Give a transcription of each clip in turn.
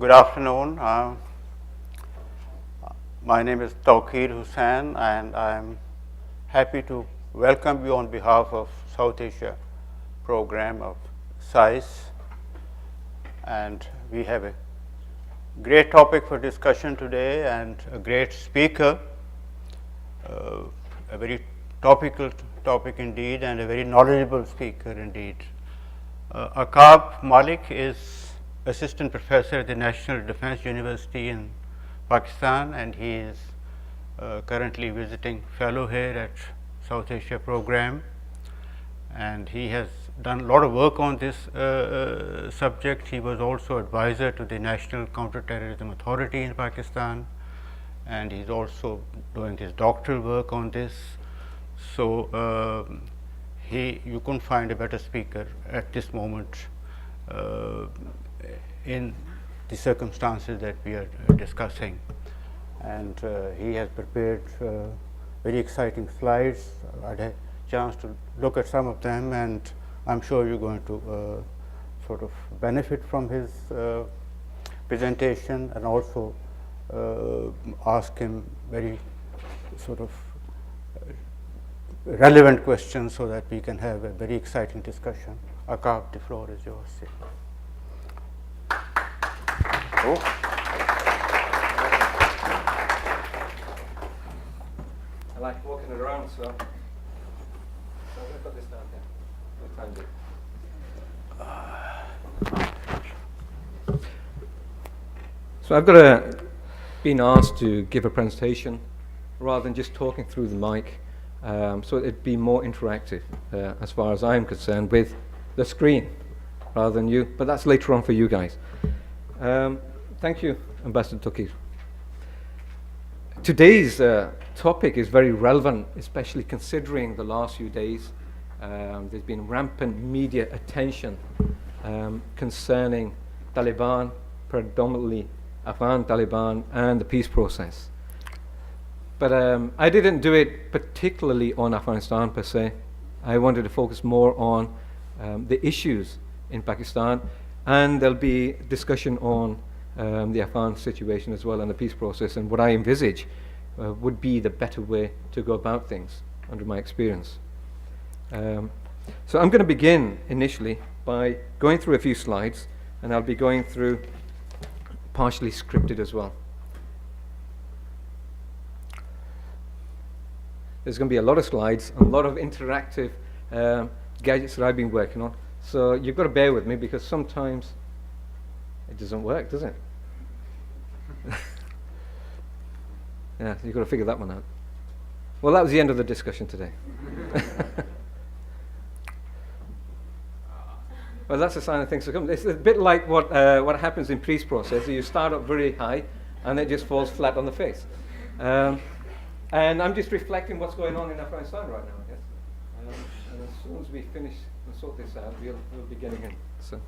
Good afternoon. My name is Tawqeer Hussain, and I'm happy to welcome you on behalf of South Asia program of SAIS. And we have a great topic for discussion today and a great speaker, a very topical topic indeed, and a very knowledgeable speaker indeed. Auqaab Malik is assistant professor at the National Defense University in Pakistan, and he is currently visiting fellow here at South Asia program, and he has done a lot of work on this subject. He was also advisor to the National Counterterrorism Authority in Pakistan, and he's also doing his doctoral work on this. So you couldn't find a better speaker at this moment in the circumstances that we are discussing, and he has prepared very exciting slides. I had a chance to look at some of them, and I'm sure you're going to sort of benefit from his presentation, and also ask him very sort of relevant questions so that we can have a very exciting discussion. Auqaab, the floor is yours. Oh. I like walking around, so I'm going to put this down here. So I've been asked to give a presentation rather than just talking through the mic, so it'd be more interactive as far as I'm concerned with the screen rather than you, but that's later on for you guys. Thank you, Ambassador Tawqeer. Today's topic is very relevant, especially considering the last few days. There's been rampant media attention concerning Taliban, predominantly Afghan Taliban, and the peace process. But I didn't do it particularly on Afghanistan per se. I wanted to focus more on the issues in Pakistan, and there'll be discussion on the Afghan situation as well and the peace process, and what I envisage would be the better way to go about things under my experience. So I'm going to begin initially by going through a few slides, and I'll be going through partially scripted as well. There's going to be a lot of slides, a lot of interactive gadgets that I've been working on. So you've got to bear with me because sometimes it doesn't work, does it? Yeah, you've got to figure that one out. Well, that was the end of the discussion today. Well, that's a sign of things to come. It's a bit like what happens in peace process. You start up very high, and it just falls flat on the face. And I'm just reflecting what's going on in Afghanistan right now, I guess. And as soon as we finish and sort this out, we'll be getting in. So.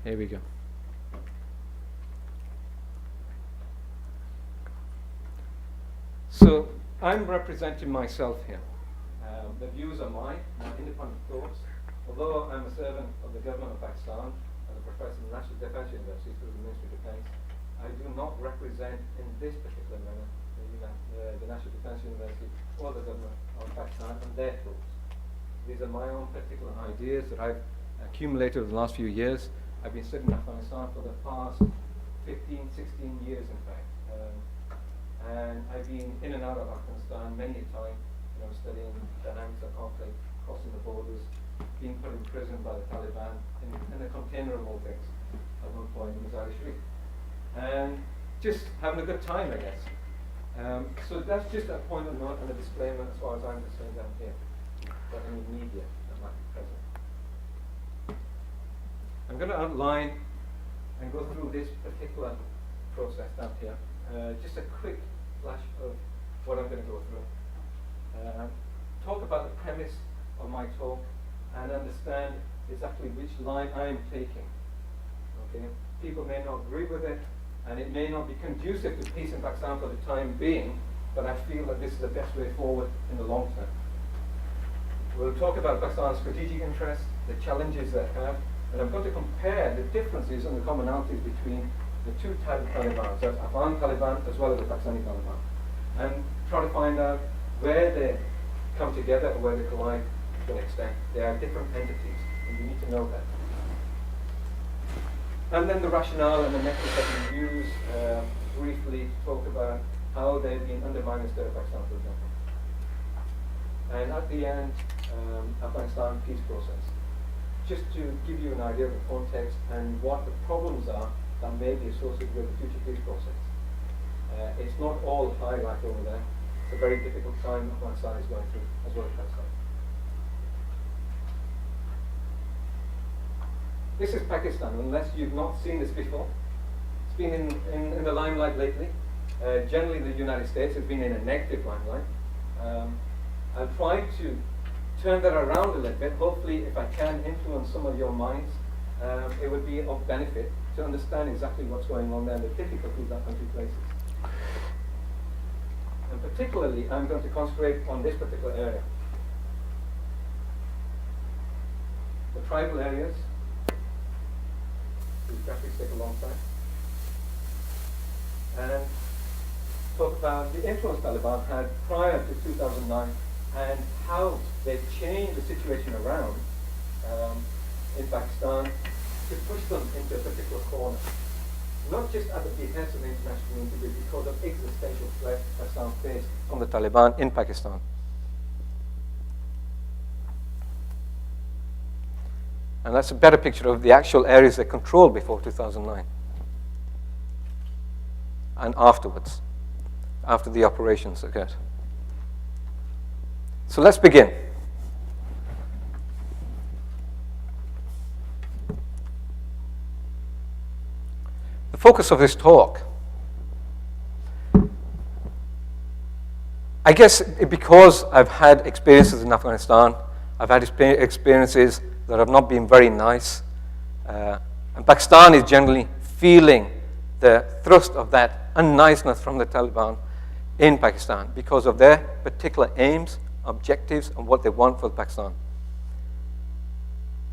Here we go. So I'm representing myself here. The views are mine, my independent thoughts. Although I'm a servant of the government of Pakistan and a professor in the National Defense University through the Ministry of Defense, I do not represent in this particular manner the National Defense University or the government of Pakistan and their thoughts. These are my own particular ideas that I've accumulated over the last few years. I've been studying Afghanistan for the past 15, 16 years, in fact. And I've been in and out of Afghanistan many a time, studying dynamics of conflict, crossing the borders, being put in prison by the Taliban, in a container of all things at one point in Waziristan. And just having a good time, I guess. So that's just a point of note and a disclaimer as far as I'm concerned down here, for any media that might be present. I'm going to outline and go through this particular process down here. Just a quick flash of what I'm going to go through. Talk about the premise of my talk and understand exactly which line I am taking. Okay? People may not agree with it, and it may not be conducive to peace in Pakistan for the time being, but I feel that this is the best way forward in the long term. We'll talk about Pakistan's strategic interests, the challenges they have, and I'm going to compare the differences and the commonalities between the two types of Taliban, so Afghan Taliban as well as the Pakistani Taliban, and try to find out where they come together or where they collide to an extent. They are different entities, and you need to know that. And then the rationale and the methods that we use, briefly talk about how they've been undermining the state of Pakistan, for example. And at the end, Afghanistan peace process. Just to give you an idea of the context and what the problems are that may be associated with the future peace process. It's not all highlight over there. It's a very difficult time Afghanistan is going through, as well as Pakistan. This is Pakistan, unless you've not seen this before. It's been in the limelight lately. Generally, the United States has been in a negative limelight. I'll try to turn that around a little bit. Hopefully, if I can influence some of your minds, it would be of benefit to understand exactly what's going on there and the difficulties that country faces. And particularly, I'm going to concentrate on this particular area. The tribal areas. These graphics take a long time. And talk about the influence Taliban had prior to 2009 and how they changed the situation around in Pakistan to push them into a particular corner. Not just at the behest of the international community, but because of existential threat Pakistan faced from the Taliban in Pakistan. And that's a better picture of the actual areas they controlled before 2009. And afterwards, after the operations occurred. So let's begin. The focus of this talk, I guess because I've had experiences in Afghanistan, I've had experiences that have not been very nice, and Pakistan is generally feeling the thrust of that unniceness from the Taliban in Pakistan because of their particular aims, objectives, and what they want for Pakistan.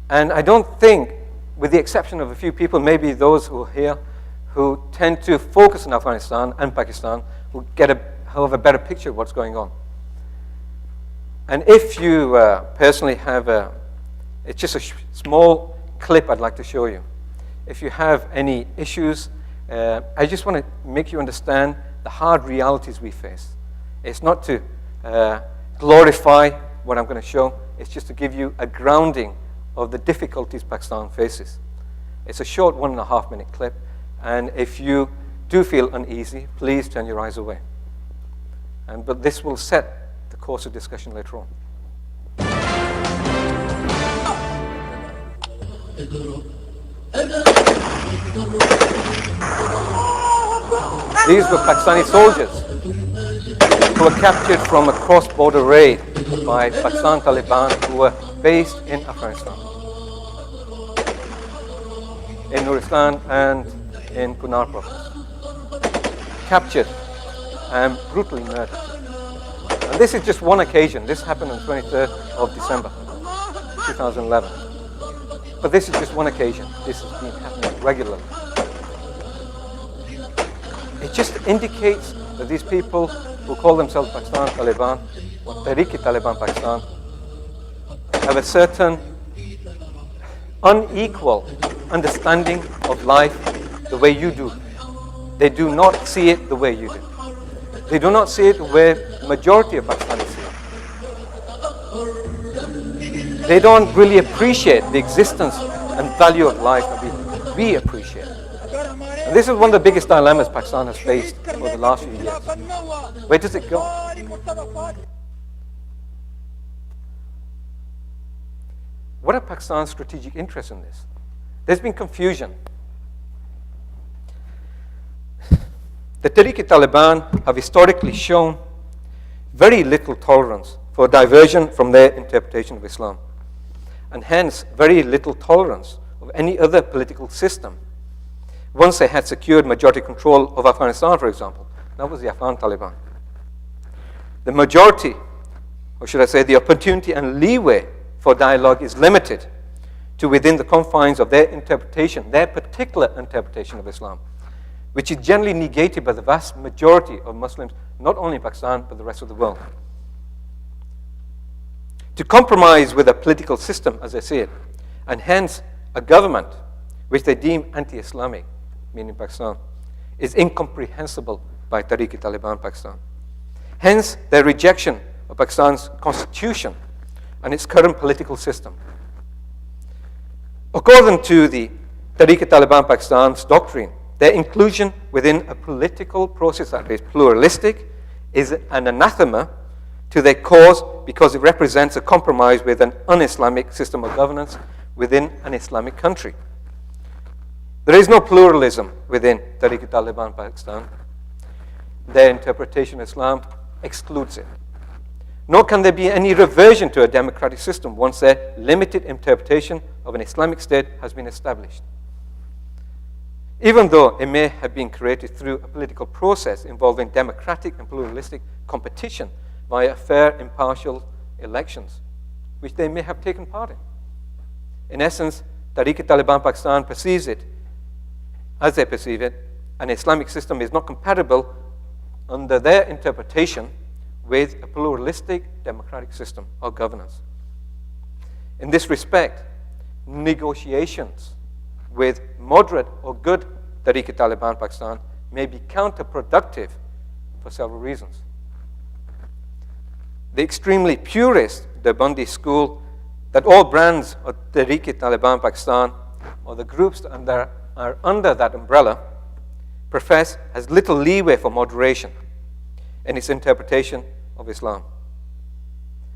And I don't think, with the exception of a few people, maybe those who are here, who tend to focus on Afghanistan and Pakistan, who have a better picture of what's going on. And if you personally have it's just a small clip I'd like to show you. If you have any issues, I just want to make you understand the hard realities we face. It's not to glorify what I'm going to show. It's just to give you a grounding of the difficulties Pakistan faces. It's a short 1.5 minute clip. And if you do feel uneasy, please turn your eyes away. But this will set the course of discussion later on. These were Pakistani soldiers who were captured from a cross-border raid by Pakistan Taliban who were based in Afghanistan, in Waziristan and in Kunar province. Captured and brutally murdered. And this is just one occasion. This happened on 23rd of December 2011. But this is just one occasion. This has been happening regularly. It just indicates that these people who call themselves Pakistan Taliban, or Tehreek-i-Taliban Pakistan, have a certain unequal understanding of life the way you do. They do not see it the way you do. They do not see it the way the majority of Pakistanis see it. They don't really appreciate the existence and value of life that we appreciate. And this is one of the biggest dilemmas Pakistan has faced over the last few years. Where does it go? What are Pakistan's strategic interests in this? There's been confusion. The Tehreek-i-Taliban have historically shown very little tolerance for diversion from their interpretation of Islam, and hence very little tolerance of any other political system once they had secured majority control of Afghanistan, for example. That was the Afghan Taliban. The majority, or should I say the opportunity and leeway for dialogue is limited to within the confines of their interpretation, their particular interpretation of Islam, which is generally negated by the vast majority of Muslims, not only in Pakistan, but the rest of the world. To compromise with a political system, as I say it, and hence a government which they deem anti-Islamic, meaning Pakistan, is incomprehensible by Tehreek-i-Taliban Pakistan. Hence, their rejection of Pakistan's constitution and its current political system. According to the Tehreek-i-Taliban Pakistan's doctrine, their inclusion within a political process that is pluralistic is an anathema to their cause because it represents a compromise with an un-Islamic system of governance within an Islamic country. There is no pluralism within Tehreek-i-Taliban Pakistan. Their interpretation of Islam excludes it. Nor can there be any reversion to a democratic system once their limited interpretation of an Islamic state has been established. Even though it may have been created through a political process involving democratic and pluralistic competition via fair, impartial elections, which they may have taken part in. In essence, Tehreek-i-Taliban Pakistan perceives it, as they perceive it, an Islamic system is not compatible under their interpretation with a pluralistic democratic system of governance. In this respect, negotiations with moderate or good Tehreek-i-Taliban Pakistan may be counterproductive for several reasons. The extremely purist Deobandi school that all brands of Tehreek-i-Taliban Pakistan or the groups that are under that umbrella profess has little leeway for moderation in its interpretation of Islam.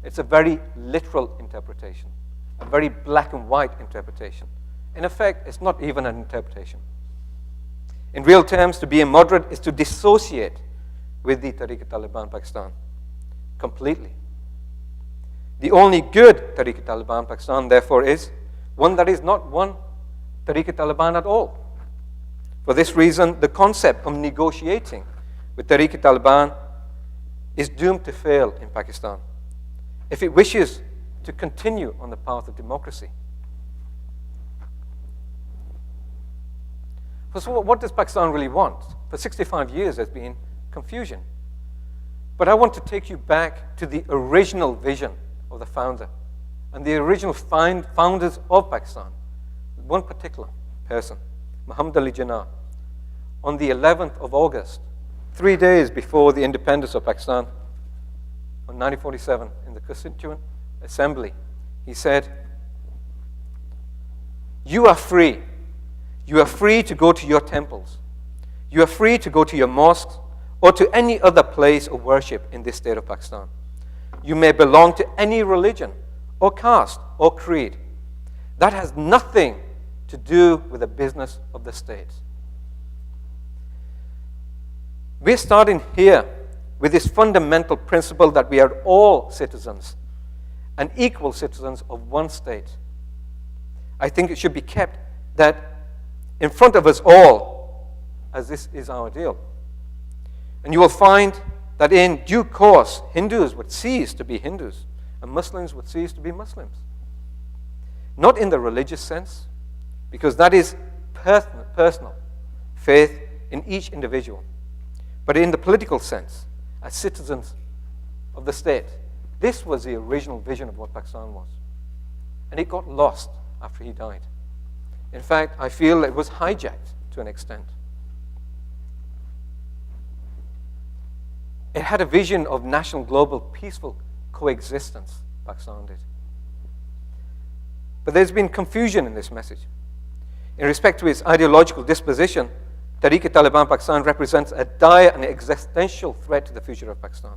It's a very literal interpretation, a very black and white interpretation. In effect, it's not even an interpretation. In real terms, to be a moderate is to dissociate with the Tehreek-i-Taliban Pakistan completely. The only good Tehreek-i-Taliban Pakistan, therefore, is one that is not one Tehreek-i-Taliban at all. For this reason, the concept of negotiating with Tehreek-i-Taliban is doomed to fail in Pakistan if it wishes to continue on the path of democracy. So what does Pakistan really want? For 65 years, there's been confusion. But I want to take you back to the original vision of the founder and the original founders of Pakistan. One particular person, Muhammad Ali Jinnah, on the 11th of August, 3 days before the independence of Pakistan, in 1947, in the Constituent Assembly, he said, "You are free. You are free to go to your temples. You are free to go to your mosques or to any other place of worship in this state of Pakistan. You may belong to any religion or caste or creed. That has nothing to do with the business of the state." We're starting here with this fundamental principle that we are all citizens and equal citizens of one state. I think it should be kept that in front of us all, as this is our ideal. And you will find that in due course, Hindus would cease to be Hindus and Muslims would cease to be Muslims. Not in the religious sense, because that is personal faith in each individual, but in the political sense, as citizens of the state. This was the original vision of what Pakistan was. And it got lost after he died. In fact, I feel it was hijacked to an extent. It had a vision of national, global, peaceful coexistence, Pakistan did. But there's been confusion in this message. In respect to its ideological disposition, Tehreek-i-Taliban Pakistan represents a dire and existential threat to the future of Pakistan.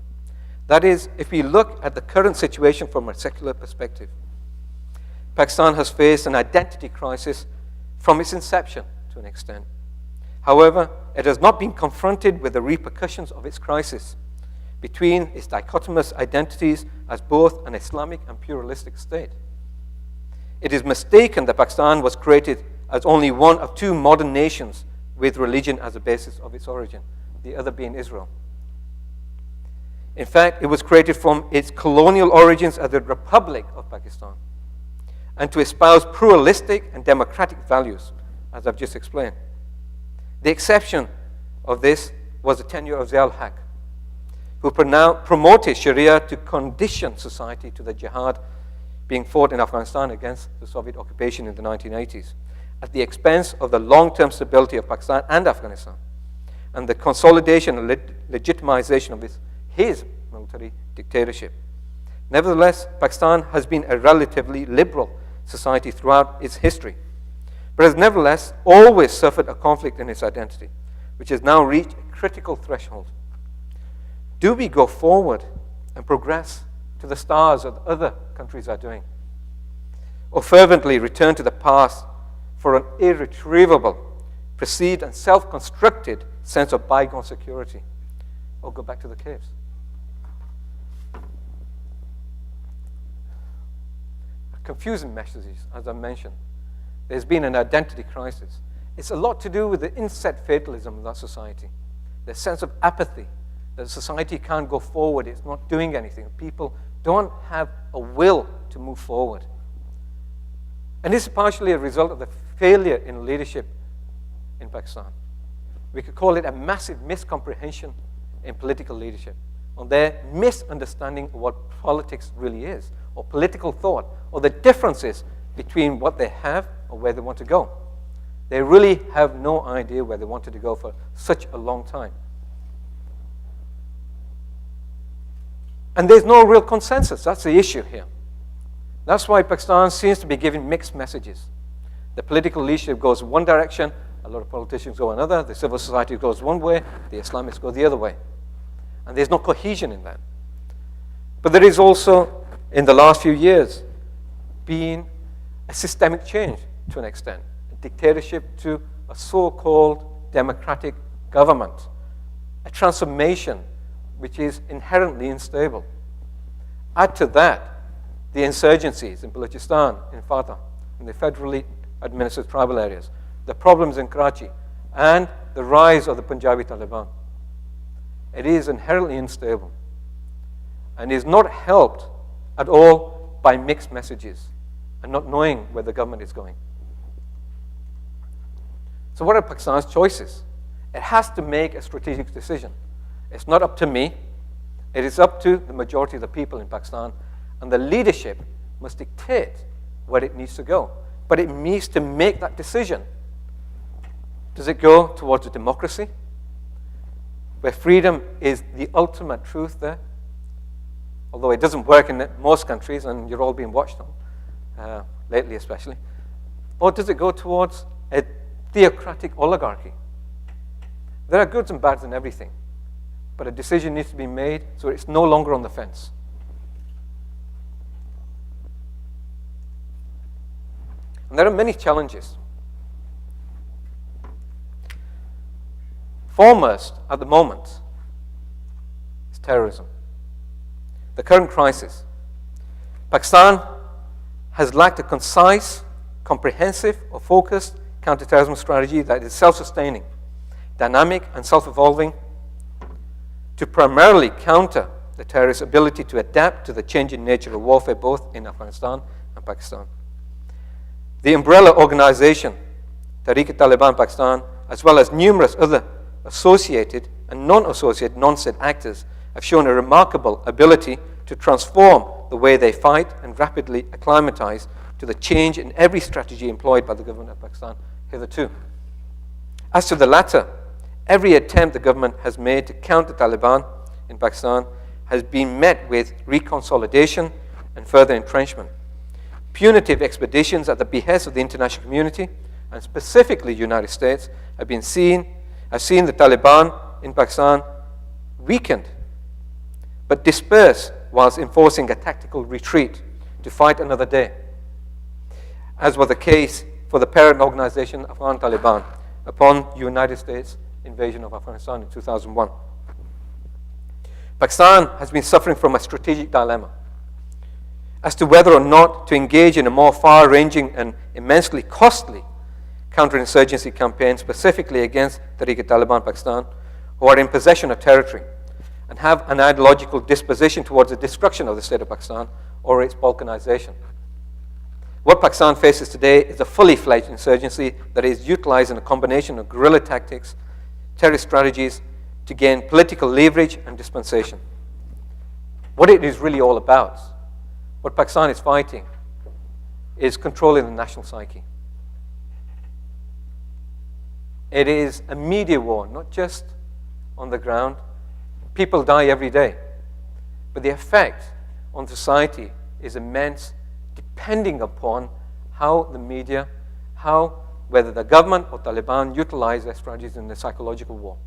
That is, if we look at the current situation from a secular perspective, Pakistan has faced an identity crisis from its inception to an extent. However, it has not been confronted with the repercussions of its crisis between its dichotomous identities as both an Islamic and pluralistic state. It is mistaken that Pakistan was created as only one of two modern nations with religion as a basis of its origin, the other being Israel. In fact, it was created from its colonial origins as the Republic of Pakistan, and to espouse pluralistic and democratic values, as I've just explained. The exception of this was the tenure of Zia-ul-Haq, who promoted Sharia to condition society to the jihad being fought in Afghanistan against the Soviet occupation in the 1980s, at the expense of the long-term stability of Pakistan and Afghanistan, and the consolidation and legitimization of his military dictatorship. Nevertheless, Pakistan has been a relatively liberal society throughout its history, but has nevertheless always suffered a conflict in its identity, which has now reached a critical threshold. Do we go forward and progress to the stars as other countries are doing, or fervently return to the past for an irretrievable, perceived and self-constructed sense of bygone security, or go back to the caves? Confusing messages, as I mentioned. There's been an identity crisis. It's a lot to do with the inset fatalism of that society, the sense of apathy, that society can't go forward, it's not doing anything. People don't have a will to move forward. And this is partially a result of the failure in leadership in Pakistan. We could call it a massive miscomprehension in political leadership, on their misunderstanding of what politics really is, or political thought, or the differences between what they have or where they want to go. They really have no idea where they wanted to go for such a long time. And there's no real consensus. That's the issue here. That's why Pakistan seems to be giving mixed messages. The political leadership goes one direction, a lot of politicians go another, the civil society goes one way, the Islamists go the other way. And there's no cohesion in that. But there is also, in the last few years, been a systemic change to an extent, a dictatorship to a so-called democratic government, a transformation which is inherently unstable. Add to that the insurgencies in Balochistan, in Fatah, in the federally administered tribal areas, the problems in Karachi, and the rise of the Punjabi Taliban. It is inherently unstable and is not helped at all by mixed messages and not knowing where the government is going. So what are Pakistan's choices? It has to make a strategic decision. It's not up to me. It is up to the majority of the people in Pakistan, and the leadership must dictate where it needs to go. But it needs to make that decision. Does it go towards a democracy, where freedom is the ultimate truth there? Although it doesn't work in most countries, and you're all being watched on, lately especially. Or does it go towards a theocratic oligarchy? There are goods and bads in everything, but a decision needs to be made so it's no longer on the fence. And there are many challenges. Foremost at the moment is terrorism. The current crisis. Pakistan has lacked a concise, comprehensive, or focused counterterrorism strategy that is self-sustaining, dynamic, and self-evolving to primarily counter the terrorists' ability to adapt to the changing nature of warfare both in Afghanistan and Pakistan. The umbrella organization, Tehreek-i-Taliban Pakistan, as well as numerous other associated and non-associated non-state actors have shown a remarkable ability to transform the way they fight and rapidly acclimatize to the change in every strategy employed by the government of Pakistan hitherto. As to the latter, every attempt the government has made to counter Taliban in Pakistan has been met with reconsolidation and further entrenchment. Punitive expeditions at the behest of the international community, and specifically the United States, have seen the Taliban in Pakistan weakened, but dispersed whilst enforcing a tactical retreat to fight another day, as was the case for the parent organization Afghan Taliban upon the United States invasion of Afghanistan in 2001. Pakistan has been suffering from a strategic dilemma as to whether or not to engage in a more far-ranging and immensely costly counterinsurgency campaign specifically against Tehreek-i-Taliban Pakistan, who are in possession of territory and have an ideological disposition towards the destruction of the state of Pakistan or its balkanization. What Pakistan faces today is a fully fledged insurgency that is utilizing a combination of guerrilla tactics, terrorist strategies to gain political leverage and dispensation. What it is really all about, what Pakistan is fighting, is controlling the national psyche. It is a media war, not just on the ground. People die every day. But the effect on society is immense, depending upon how the media, whether the government or Taliban utilize their strategies in the psychological war.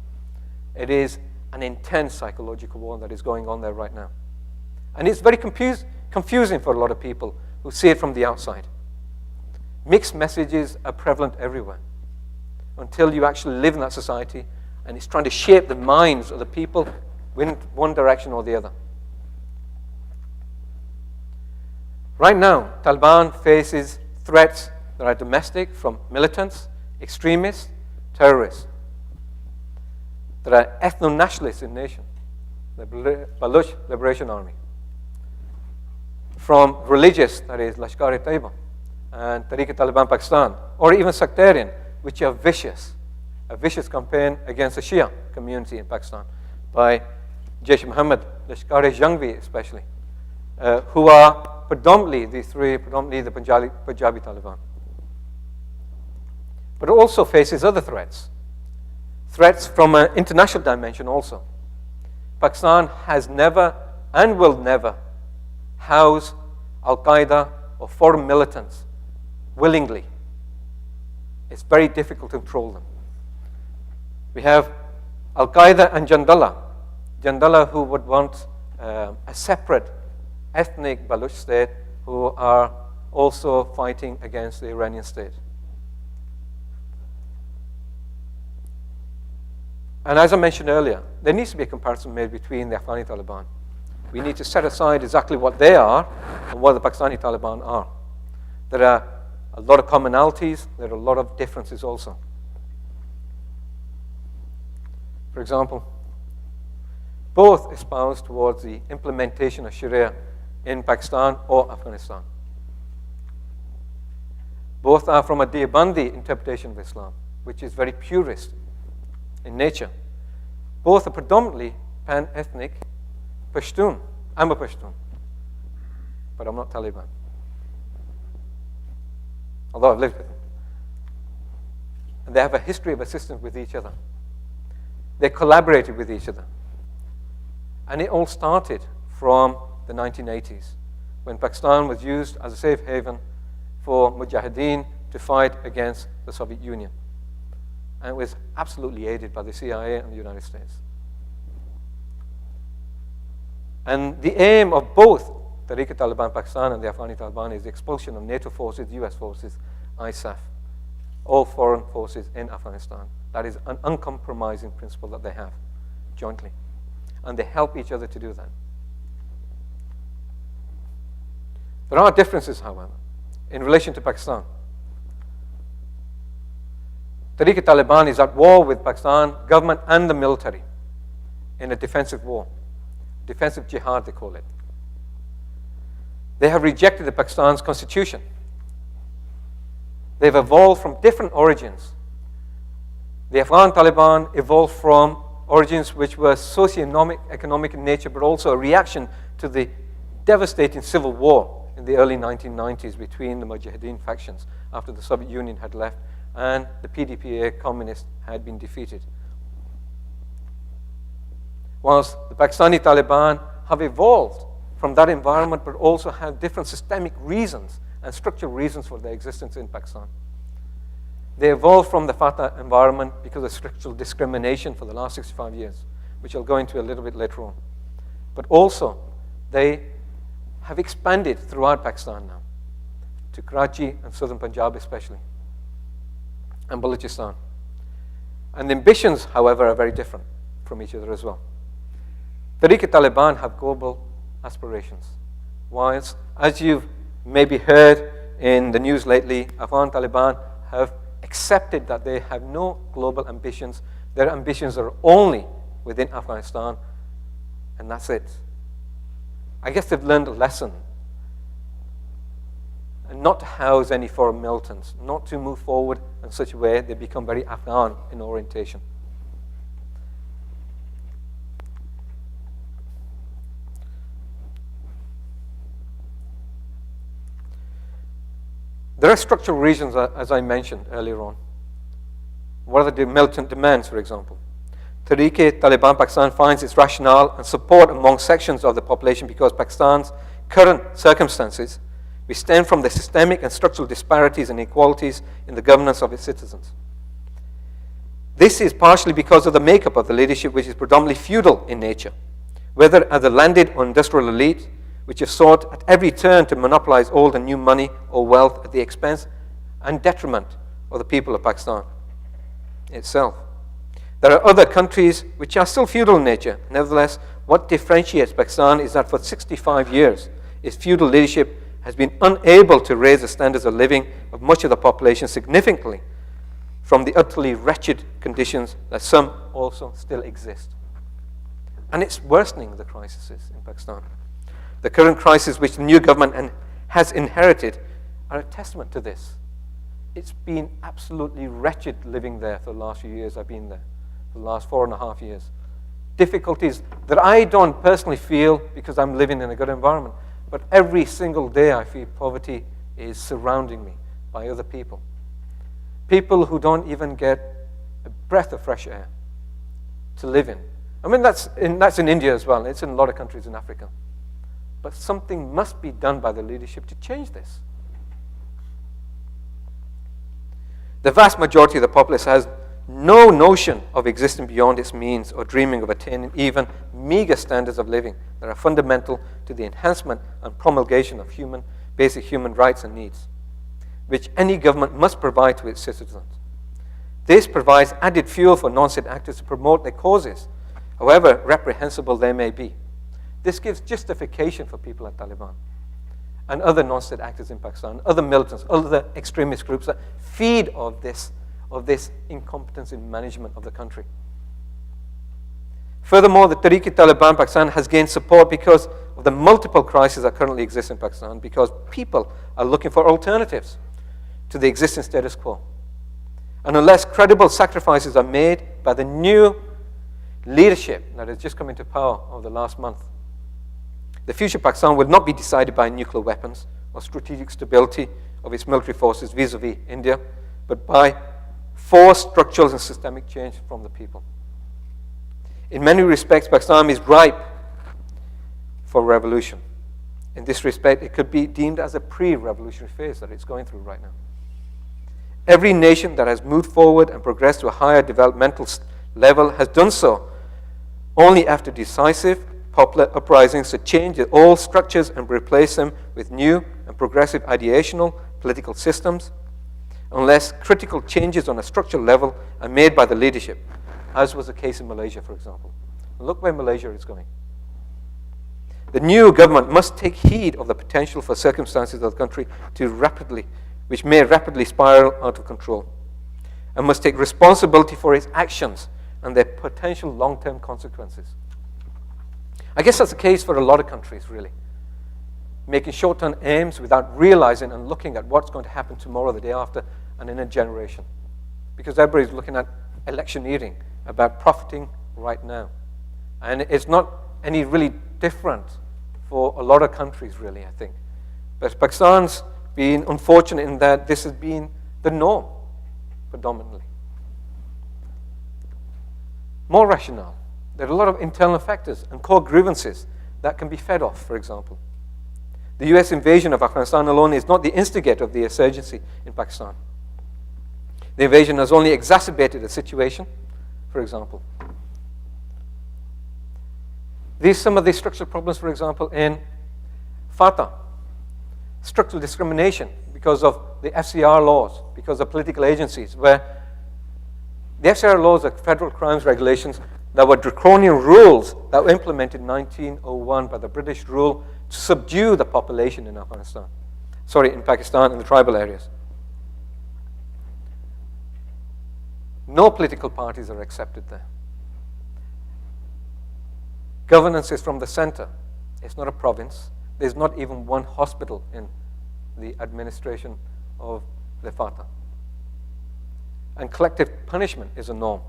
It is an intense psychological war that is going on there right now. And it's very confusing for a lot of people who see it from the outside. Mixed messages are prevalent everywhere until you actually live in that society, and it's trying to shape the minds of the people in one direction or the other. Right now, Taliban faces threats that are domestic from militants, extremists, terrorists. There are ethno-nationalists in nation, the Baloch Liberation Army. From religious, that is Lashkar-e-Taiba and Tehreek-i-Taliban Pakistan, or even sectarian, which are vicious. A vicious campaign against the Shia community in Pakistan by Jaish-e-Mohammed, Lashkar-e-Jhangvi especially, who are predominantly the Punjabi Taliban. But it also faces other threats. Threats from an international dimension also. Pakistan has never and will never house Al-Qaeda or foreign militants willingly. It's very difficult to control them. We have Al-Qaeda and Jandala who would want a separate ethnic Baloch state who are also fighting against the Iranian state. And as I mentioned earlier, there needs to be a comparison made between the Afghani Taliban. We need to set aside exactly what they are and what the Pakistani Taliban are. There are a lot of commonalities, there are a lot of differences also. For example, both espouse towards the implementation of Sharia in Pakistan or Afghanistan. Both are from a Deobandi interpretation of Islam, which is very purist in nature. Both are predominantly pan-ethnic Pashtun. I'm a Pashtun, but I'm not Taliban, although I've lived with them. And they have a history of assistance with each other. They collaborated with each other. And it all started from the 1980s, when Pakistan was used as a safe haven for mujahideen to fight against the Soviet Union. And it was absolutely aided by the CIA and the United States. And the aim of both the Tehreek-i-Taliban Pakistan and the Afghani Taliban is the expulsion of NATO forces, US forces, ISAF, all foreign forces in Afghanistan. That is an uncompromising principle that they have jointly. And they help each other to do that. There are differences, however, in relation to Pakistan. Tehreek-i-Taliban is at war with Pakistan government and the military in a defensive war. Defensive jihad, they call it. They have rejected the Pakistan's constitution. They've evolved from different origins. The Afghan Taliban evolved from origins which were socio-economic in nature, but also a reaction to the devastating civil war in the early 1990s between the Mujahideen factions after the Soviet Union had left and the PDPA communists had been defeated. Whilst the Pakistani Taliban have evolved from that environment, but also have different systemic reasons and structural reasons for their existence in Pakistan. They evolved from the Fatah environment because of structural discrimination for the last 65 years, which I'll go into a little bit later on. But also, they have expanded throughout Pakistan now, to Karachi and southern Punjab especially, and Balochistan. And the ambitions, however, are very different from each other as well. Tehreek-i-Taliban have global aspirations, whilst, as you've maybe heard in the news lately, Afghan Taliban have accepted that they have no global ambitions. Their ambitions are only within Afghanistan, and that's it. I guess they've learned a lesson. And not to house any foreign militants, not to move forward in such a way they become very Afghan in orientation. There are structural reasons, as I mentioned earlier on. What are the militant demands, for example? Tehreek-i-Taliban Pakistan finds its rationale and support among sections of the population because Pakistan's current circumstances, which stem from the systemic and structural disparities and inequalities in the governance of its citizens. This is partially because of the makeup of the leadership, which is predominantly feudal in nature, whether as a landed or industrial elite, which have sought at every turn to monopolize old and new money or wealth at the expense and detriment of the people of Pakistan itself. There are other countries which are still feudal in nature. Nevertheless, what differentiates Pakistan is that for 65 years, its feudal leadership has been unable to raise the standards of living of much of the population significantly from the utterly wretched conditions that some also still exist. And it's worsening the crises in Pakistan. The current crisis which the new government has inherited are a testament to this. It's been absolutely wretched living there for the last few years I've been there, for the last 4.5 years. Difficulties that I don't personally feel because I'm living in a good environment, but every single day I feel poverty is surrounding me by other people. People who don't even get a breath of fresh air to live in. I mean, that's in India as well. It's in a lot of countries in Africa. But something must be done by the leadership to change this. The vast majority of the populace has no notion of existing beyond its means or dreaming of attaining even meager standards of living that are fundamental to the enhancement and promulgation of basic human rights and needs, which any government must provide to its citizens. This provides added fuel for non-state actors to promote their causes, however reprehensible they may be. This gives justification for people like Taliban and other non-state actors in Pakistan, other militants, other extremist groups that feed of this incompetence in management of the country. Furthermore, the Tehreek-i-Taliban Pakistan has gained support because of the multiple crises that currently exist in Pakistan, because people are looking for alternatives to the existing status quo. And unless credible sacrifices are made by the new leadership that has just come into power over the last month, the future of Pakistan will not be decided by nuclear weapons or strategic stability of its military forces vis-a-vis India, but by forced structural and systemic change from the people. In many respects, Pakistan is ripe for revolution. In this respect, it could be deemed as a pre-revolutionary phase that it's going through right now. Every nation that has moved forward and progressed to a higher developmental level has done so only after decisive popular uprisings to change the old structures and replace them with new and progressive ideational political systems, unless critical changes on a structural level are made by the leadership, as was the case in Malaysia, for example. Look where Malaysia is going. The new government must take heed of the potential for circumstances of the country which may rapidly spiral out of control, and must take responsibility for its actions and their potential long-term consequences. I guess that's the case for a lot of countries, really. Making short-term aims without realizing and looking at what's going to happen tomorrow, the day after, and in a generation. Because everybody's looking at electioneering, about profiting right now. And it's not any really different for a lot of countries, really, I think. But Pakistan's been unfortunate in that this has been the norm, predominantly. More rationale. There are a lot of internal factors and core grievances that can be fed off, for example. The US invasion of Afghanistan alone is not the instigator of the insurgency in Pakistan. The invasion has only exacerbated the situation, for example. Some of these structural problems, for example, in FATA, structural discrimination because of the FCR laws, because of political agencies, where the FCR laws are federal crimes regulations that were draconian rules that were implemented in 1901 by the British rule to subdue the population in Pakistan in the tribal areas. No political parties are accepted there. Governance is from the center. It's not a province. There's not even one hospital in the administration of the Fatah. And collective punishment is a norm,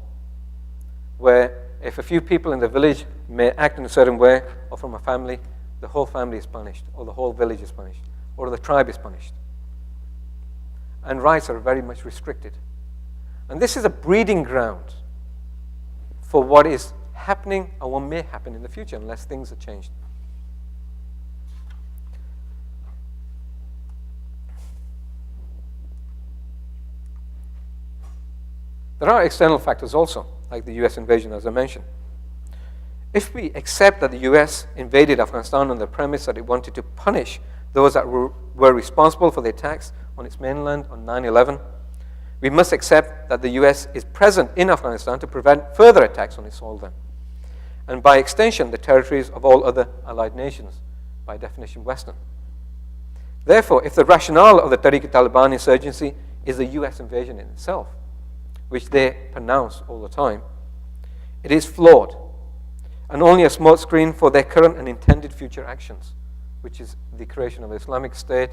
where if a few people in the village may act in a certain way, or from a family, the whole family is punished, or the whole village is punished, or the tribe is punished. And rights are very much restricted. And this is a breeding ground for what is happening or what may happen in the future unless things are changed. There are external factors also, like the US invasion, as I mentioned. If we accept that the US invaded Afghanistan on the premise that it wanted to punish those that were responsible for the attacks on its mainland on 9/11, we must accept that the US is present in Afghanistan to prevent further attacks on its soil then, and by extension, the territories of all other allied nations, by definition Western. Therefore, if the rationale of the Tehreek-i-Taliban insurgency is the US invasion in itself, which they pronounce all the time, it is flawed and only a smokescreen for their current and intended future actions, which is the creation of an Islamic State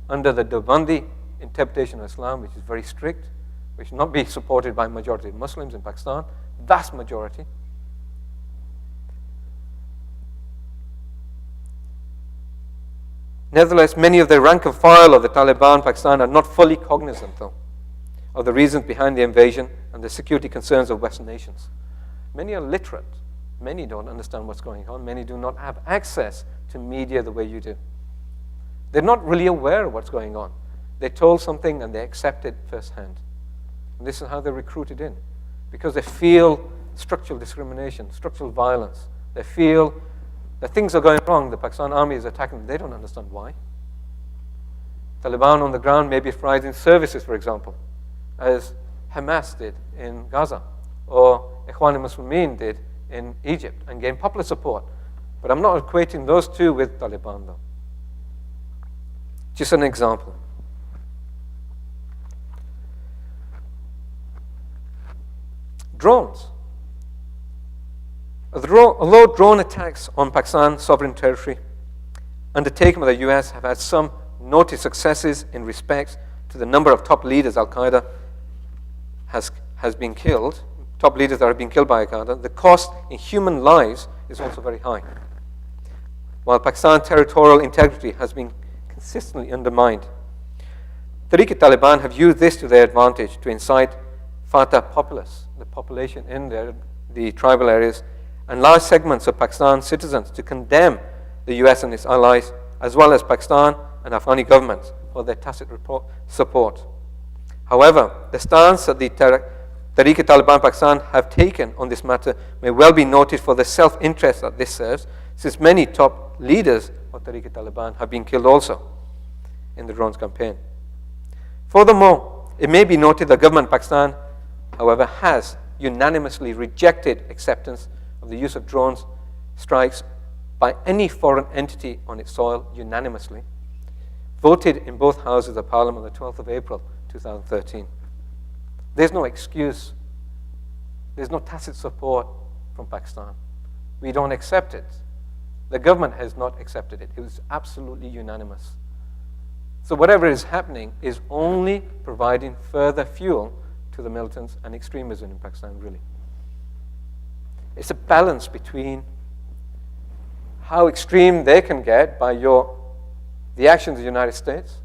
under the Deobandi interpretation of Islam, which is very strict, which will not be supported by majority of Muslims in Pakistan, vast majority. Nevertheless, many of the rank and file of the Taliban in Pakistan are not fully cognizant, though, of the reasons behind the invasion and the security concerns of Western nations. Many are literate. Many don't understand what's going on. Many do not have access to media the way you do. They're not really aware of what's going on. They're told something and they accept it firsthand. And this is how they're recruited in, because they feel structural discrimination, structural violence. They feel that things are going wrong. The Pakistan army is attacking them. They don't understand why. Taliban on the ground may be providing services, for example, as Hamas did in Gaza, or Ikhwan al-Muslimin did in Egypt, and gained popular support. But I'm not equating those two with Taliban, though. Just an example. Drones. Although drone attacks on Pakistan's sovereign territory undertaken by the US have had some noted successes in respect to the number of top leaders Al-Qaeda has been killed, top leaders that have been killed by Al-Qaeda, the cost in human lives is also very high. While Pakistan's territorial integrity has been consistently undermined, Tehreek-i-Taliban have used this to their advantage to incite Fatah populace, the population in the tribal areas, and large segments of Pakistan citizens to condemn the US and its allies, as well as Pakistan and Afghani governments for their tacit support. However, the stance that the Tehreek-i-Taliban Pakistan have taken on this matter may well be noted for the self-interest that this serves, since many top leaders of Tehreek-i-Taliban have been killed also in the drones campaign. Furthermore, it may be noted that the government of Pakistan, however, has unanimously rejected acceptance of the use of drones strikes by any foreign entity on its soil unanimously, voted in both houses of Parliament on the 12th of April 2013. There's no excuse. There's no tacit support from Pakistan. We don't accept it. The government has not accepted it. It was absolutely unanimous. So whatever is happening is only providing further fuel to the militants and extremism in Pakistan, really. It's a balance between how extreme they can get by the actions of the United States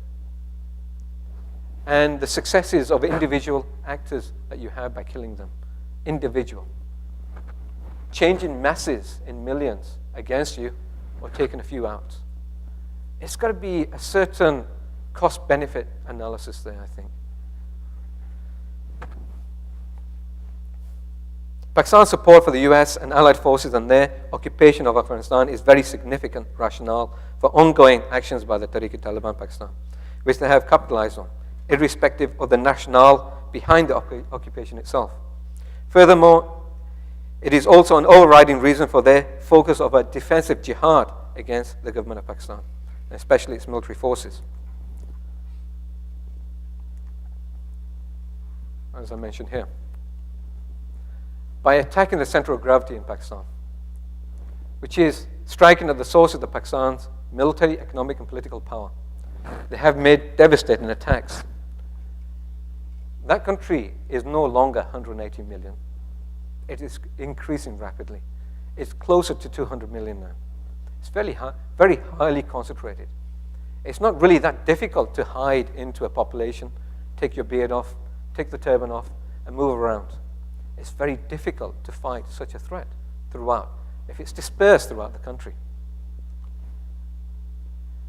and the successes of individual actors that you have by killing them. Individual. Changing masses in millions against you or taking a few out. It's got to be a certain cost-benefit analysis there, I think. Pakistan's support for the US and allied forces and their occupation of Afghanistan is very significant rationale for ongoing actions by the Tehreek-i-Taliban Pakistan, which they have capitalized on, irrespective of the rationale behind the occupation itself. Furthermore, it is also an overriding reason for their focus of a defensive jihad against the government of Pakistan, especially its military forces. As I mentioned here. by attacking the center of gravity in Pakistan, which is striking at the source of the Pakistan's military, economic, and political power. They have made devastating attacks. That country is no longer 180 million. It is increasing rapidly. It's closer to 200 million now. It's very highly concentrated. It's not really that difficult to hide into a population, take your beard off, take the turban off, and move around. It's very difficult to fight such a threat throughout, if it's dispersed throughout the country.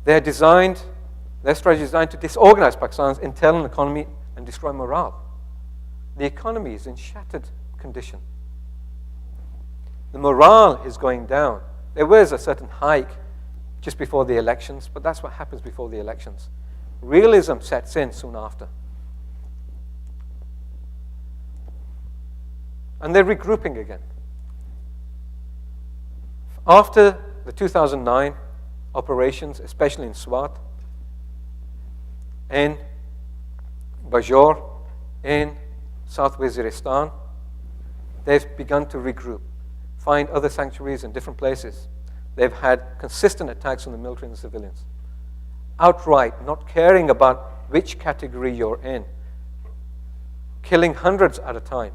Their strategy is designed to disorganize Pakistan's internal economy and destroy morale. The economy is in shattered condition. The morale is going down. There was a certain hike just before the elections, but that's what happens before the elections. Realism sets in soon after. And they're regrouping again. After the 2009 operations, especially in Swat, in Bajor, in South Waziristan, they've begun to regroup, find other sanctuaries in different places. They've had consistent attacks on the military and the civilians. Outright, not caring about which category you're in, killing hundreds at a time.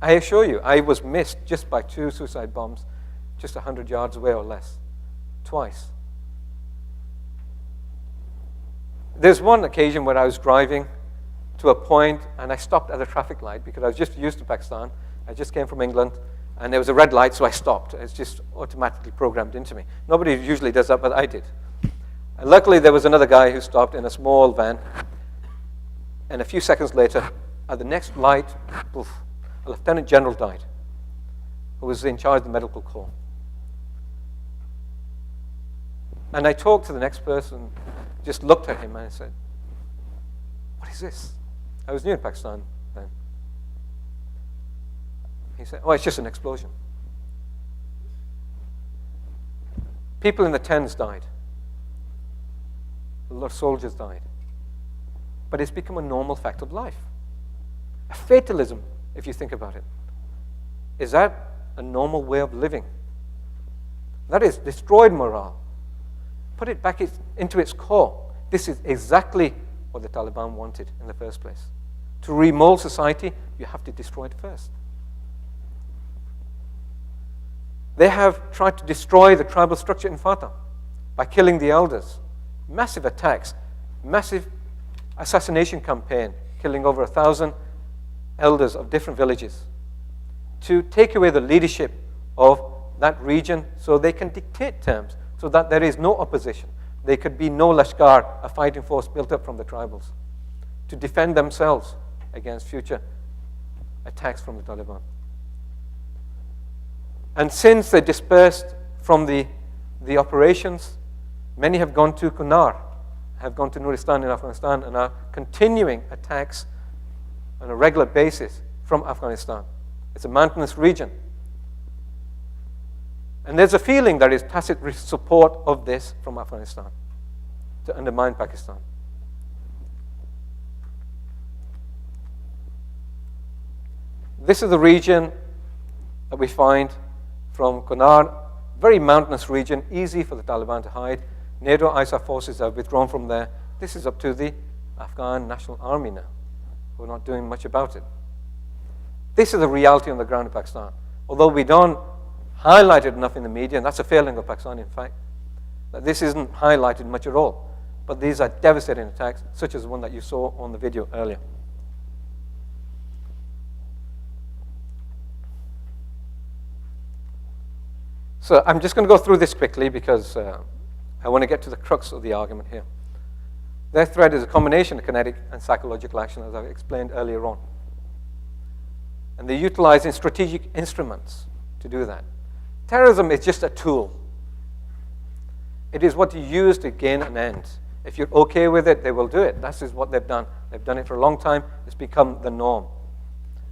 I assure you, I was missed just by 2 suicide bombs, just 100 yards away or less, twice. There's one occasion where I was driving to a point and I stopped at a traffic light because I was just used to Pakistan. I just came from England and there was a red light, so I stopped. It's just automatically programmed into me. Nobody usually does that, but I did. And luckily, there was another guy who stopped in a small van, and a few seconds later, at the next light, poof, a lieutenant general died who was in charge of the medical corps. And I talked to the next person, just looked at him and I said, "What is this?" I was new in Pakistan then. He said, "Oh, it's just an explosion." People in the tents died. A lot of soldiers died. But it's become a normal fact of life. A fatalism, if you think about it. Is that a normal way of living? That is destroyed morale. Put it back into its core. This is exactly what the Taliban wanted in the first place. To remold society, you have to destroy it first. They have tried to destroy the tribal structure in Fatah by killing the elders. Massive attacks, massive assassination campaign, killing over 1,000 elders of different villages to take away the leadership of that region so they can dictate terms, so that there is no opposition. There could be no Lashkar, a fighting force built up from the tribals, to defend themselves against future attacks from the Taliban. And since they dispersed from the operations, many have gone to Kunar, have gone to Nuristan in Afghanistan, and are continuing attacks on a regular basis from Afghanistan. It's a mountainous region. And there's a feeling there is tacit support of this from Afghanistan to undermine Pakistan. This is the region that we find from Kunar, very mountainous region, easy for the Taliban to hide. NATO ISAF forces have withdrawn from there. This is up to the Afghan National Army now, who are not doing much about it. This is the reality on the ground in Pakistan. Although we don't highlight it enough in the media, and that's a failing of Pakistan, in fact, that this isn't highlighted much at all. But these are devastating attacks, such as the one that you saw on the video earlier. So I'm just going to go through this quickly because I want to get to the crux of the argument here. Their threat is a combination of kinetic and psychological action, as I've explained earlier on. And they're utilizing strategic instruments to do that. Terrorism is just a tool. It is what you use to gain an end. If you're okay with it, they will do it. That is what they've done. They've done it for a long time. It's become the norm.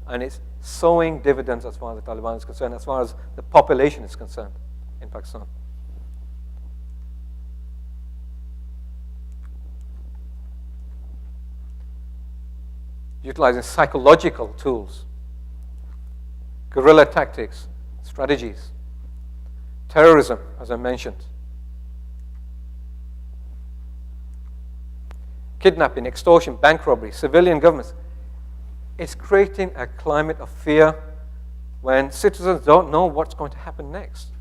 And it's sowing dividends as far as the Taliban is concerned, as far as the population is concerned in Pakistan. Utilizing psychological tools. guerrilla tactics, strategies, terrorism, as I mentioned, kidnapping, extortion, bank robbery, civilian governments. It's creating a climate of fear when citizens don't know what's going to happen next.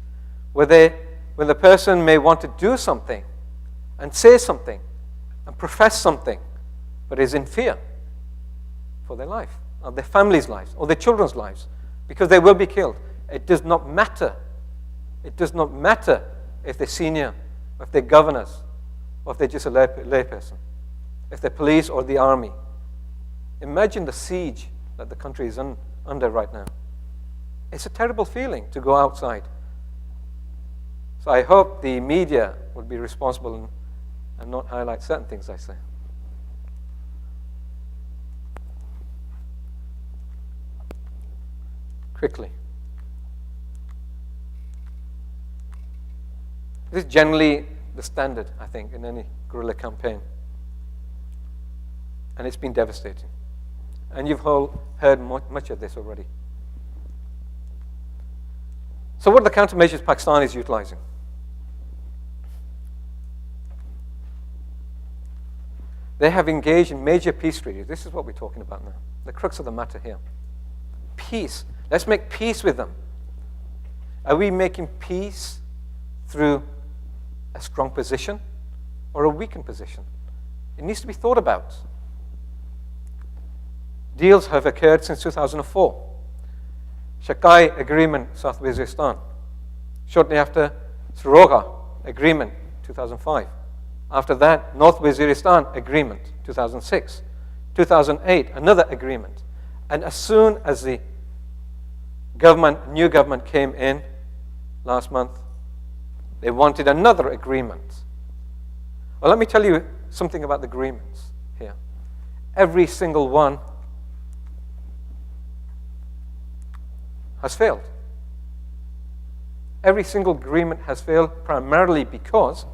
When the person may want to do something and say something and profess something, but is in fear for their life, or their family's lives, or their children's lives, because they will be killed. It does not matter. It does not matter if they're senior, or if they're governors, or if they're just a layperson, if they're police or the army. Imagine the siege that the country is under right now. It's a terrible feeling to go outside. So I hope the media will be responsible and not highlight certain things I say. Quickly. This is generally the standard, I think, in any guerrilla campaign. And it's been devastating. And you've all heard much of this already. So what are the countermeasures Pakistan is utilizing? They have engaged in major peace treaties. This is what we're talking about now. The crux of the matter here. Peace. Let's make peace with them. Are we making peace through a strong position or a weakened position? It needs to be thought about. Deals have occurred since 2004. Shakai Agreement, South Waziristan. Shortly after, Saroga Agreement, 2005. After that, North Waziristan Agreement, 2006. 2008, another agreement. And as soon as the new government came in last month, they wanted another agreement. Well, let me tell you something about the agreements here. Every single one has failed. Every single agreement has failed primarily because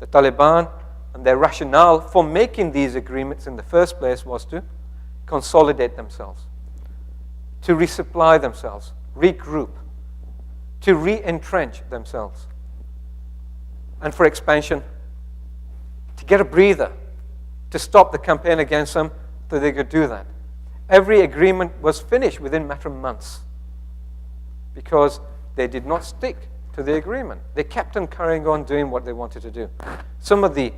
the Taliban and their rationale for making these agreements in the first place was to consolidate themselves, to resupply themselves, regroup, to re-entrench themselves, and for expansion, to get a breather, to stop the campaign against them so they could do that. Every agreement was finished within a matter of months because they did not stick to the agreement. They kept on carrying on doing what they wanted to do. Some of the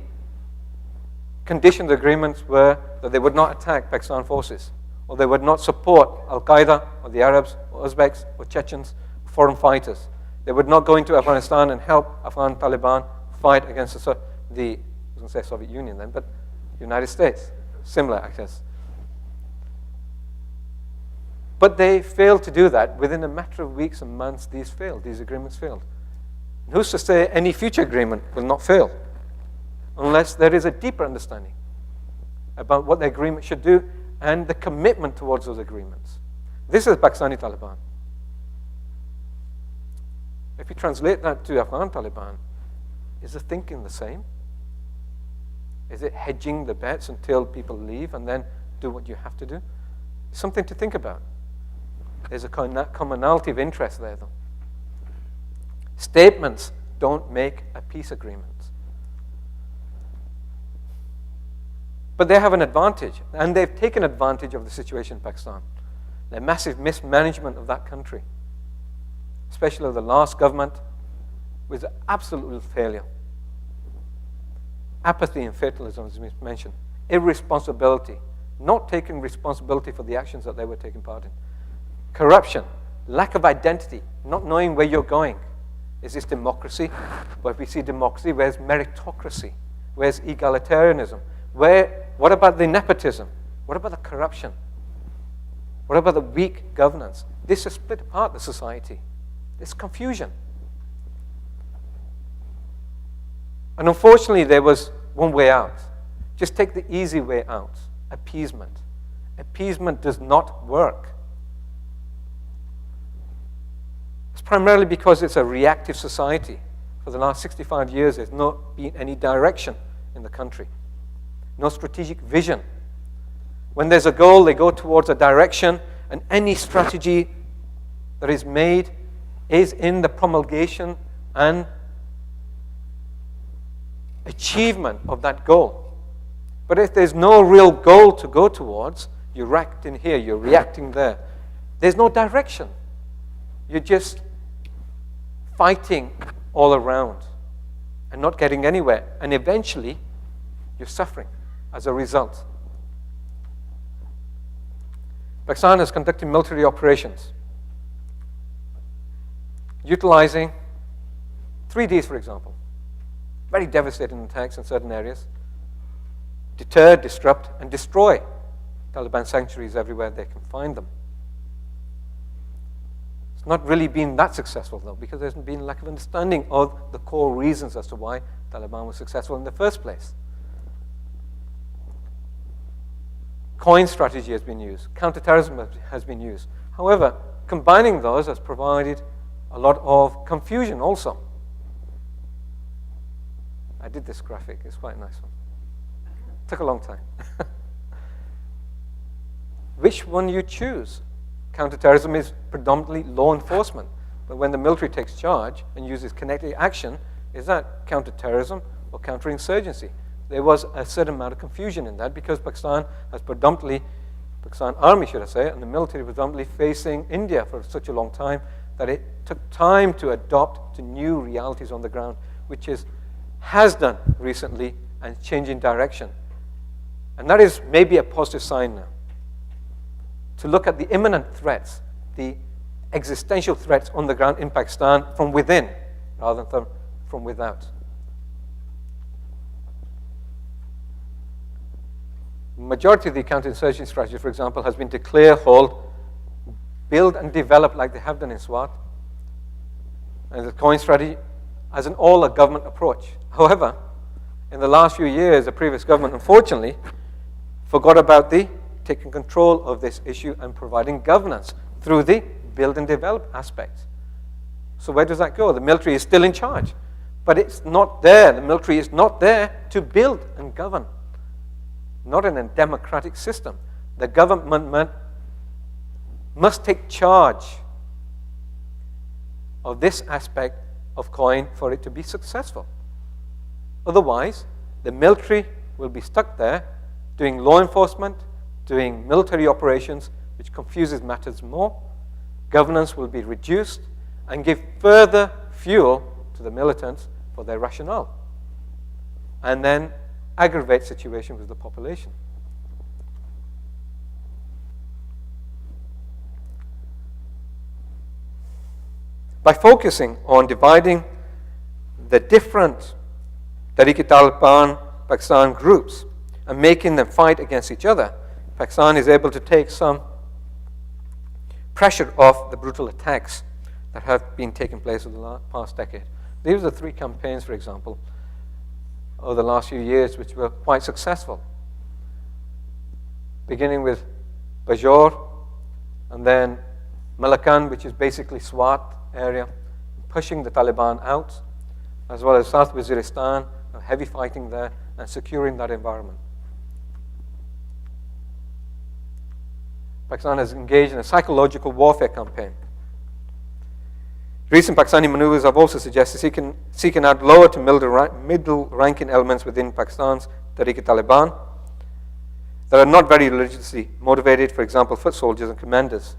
conditioned agreements were that they would not attack Pakistan forces, or they would not support Al-Qaeda, or the Arabs, or Uzbeks, or Chechens, foreign fighters. They would not go into Afghanistan and help Afghan Taliban fight against I was going to say Soviet Union then, but United States. Similar, I guess. But they failed to do that. Within a matter of weeks and months, these agreements failed. And who's to say any future agreement will not fail unless there is a deeper understanding about what the agreement should do and the commitment towards those agreements. This is Pakistani Taliban. If you translate that to Afghan Taliban, is the thinking the same? Is it hedging the bets until people leave and then do what you have to do? It's something to think about. There's a commonality of interest there, though. Statements don't make a peace agreement. But they have an advantage, and they've taken advantage of the situation in Pakistan. The massive mismanagement of that country, especially of the last government, was an absolute failure. Apathy and fatalism, as we mentioned. Irresponsibility, not taking responsibility for the actions that they were taking part in. Corruption, lack of identity, not knowing where you're going. Is this democracy? Well, if we see democracy, where's meritocracy? Where's egalitarianism? What about the nepotism? What about the corruption? What about the weak governance? This has split apart the society. There's confusion. And unfortunately, there was one way out. Just take the easy way out. Appeasement. Appeasement does not work. It's primarily because it's a reactive society. For the last 65 years, there's not been any direction in the country. No strategic vision. When there's a goal, they go towards a direction, and any strategy that is made is in the promulgation and achievement of that goal. But if there's no real goal to go towards, you're reacting here, you're reacting there. There's no direction. You're just fighting all around and not getting anywhere. And eventually, you're suffering as a result. Pakistan is conducting military operations, utilizing 3Ds, for example. Very devastating attacks in certain areas. Deter, disrupt, and destroy Taliban sanctuaries everywhere they can find them. It's not really been that successful, though, because there's been a lack of understanding of the core reasons as to why Taliban was successful in the first place. Coin strategy has been used. Counterterrorism has been used. However, combining those has provided a lot of confusion also. I did this graphic. It's quite a nice one. Took a long time. Which one you choose? Counterterrorism is predominantly law enforcement. But when the military takes charge and uses kinetic action, is that counterterrorism or counterinsurgency? There was a certain amount of confusion in that because Pakistan has predominantly, Pakistan Army should I say, and the military predominantly facing India for such a long time that it took time to adopt to new realities on the ground, which has done recently and changing direction. And that is maybe a positive sign now. To look at the imminent threats, the existential threats on the ground in Pakistan from within rather than from without. The majority of the counterinsurgency strategy, for example, has been to clear, hold, build and develop like they have done in Swat. And the coin strategy as an all-government approach. However, in the last few years, the previous government, unfortunately, forgot about the taking control of this issue and providing governance through the build and develop aspect. So where does that go? The military is still in charge, but it's not there. The military is not there to build and govern. Not in a democratic system. The government must take charge of this aspect of coin for it to be successful. Otherwise, the military will be stuck there doing law enforcement, doing military operations, which confuses matters more. Governance will be reduced and give further fuel to the militants for their rationale. And then aggravate situation with the population. By focusing on dividing the different Tehreek-i-Taliban Pakistan groups and making them fight against each other, Pakistan is able to take some pressure off the brutal attacks that have been taking place over the past decade. These are the 3 campaigns, for example, over the last few years, which were quite successful. Beginning with Bajaur, and then Malakan, which is basically Swat area, pushing the Taliban out, as well as South Waziristan, heavy fighting there, and securing that environment. Pakistan has engaged in a psychological warfare campaign. Recent Pakistani maneuvers have also suggested seeking out lower to middle-ranking elements within Pakistan's Tehreek-i-Taliban that are not very religiously motivated, for example, foot soldiers and commanders,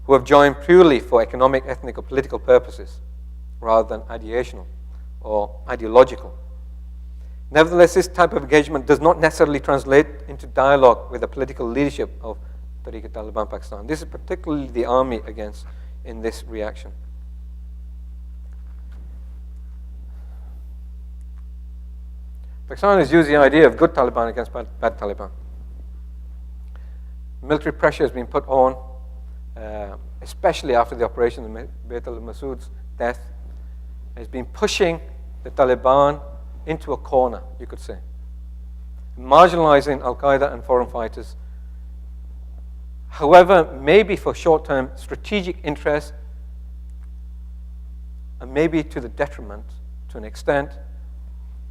who have joined purely for economic, ethnic, or political purposes, rather than ideational or ideological. Nevertheless, this type of engagement does not necessarily translate into dialogue with the political leadership of Tehreek-i-Taliban Pakistan. This is particularly the army against in this reaction. Pakistan has used the idea of good Taliban against bad Taliban. Military pressure has been put on, especially after the operation of Bayt al-Masood's death, has been pushing the Taliban into a corner, you could say, marginalizing Al-Qaeda and foreign fighters. However, maybe for short-term strategic interests, and maybe to the detriment, to an extent,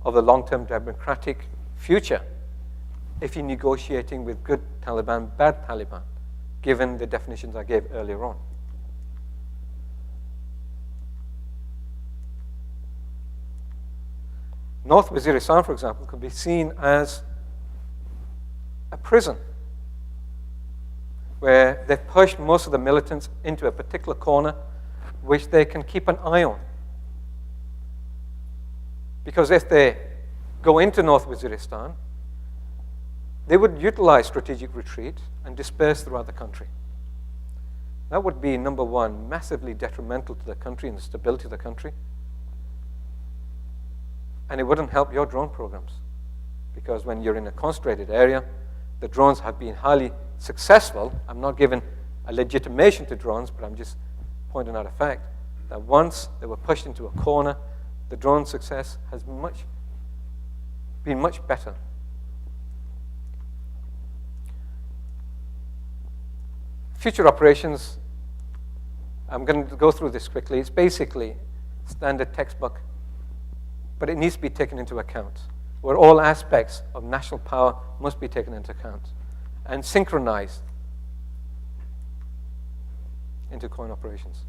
of the long-term democratic future, if you're negotiating with good Taliban, bad Taliban, given the definitions I gave earlier on. North Waziristan, for example, could be seen as a prison where they've pushed most of the militants into a particular corner which they can keep an eye on. Because if they go into North Waziristan, they would utilize strategic retreat and disperse throughout the country. That would be, number one, massively detrimental to the country and the stability of the country. And it wouldn't help your drone programs. Because when you're in a concentrated area, the drones have been highly successful. I'm not giving a legitimation to drones, but I'm just pointing out a fact that once they were pushed into a corner, the drone success has been much better. Future operations, I'm going to go through this quickly. It's basically standard textbook, but it needs to be taken into account, where all aspects of national power must be taken into account and synchronized into coin operations.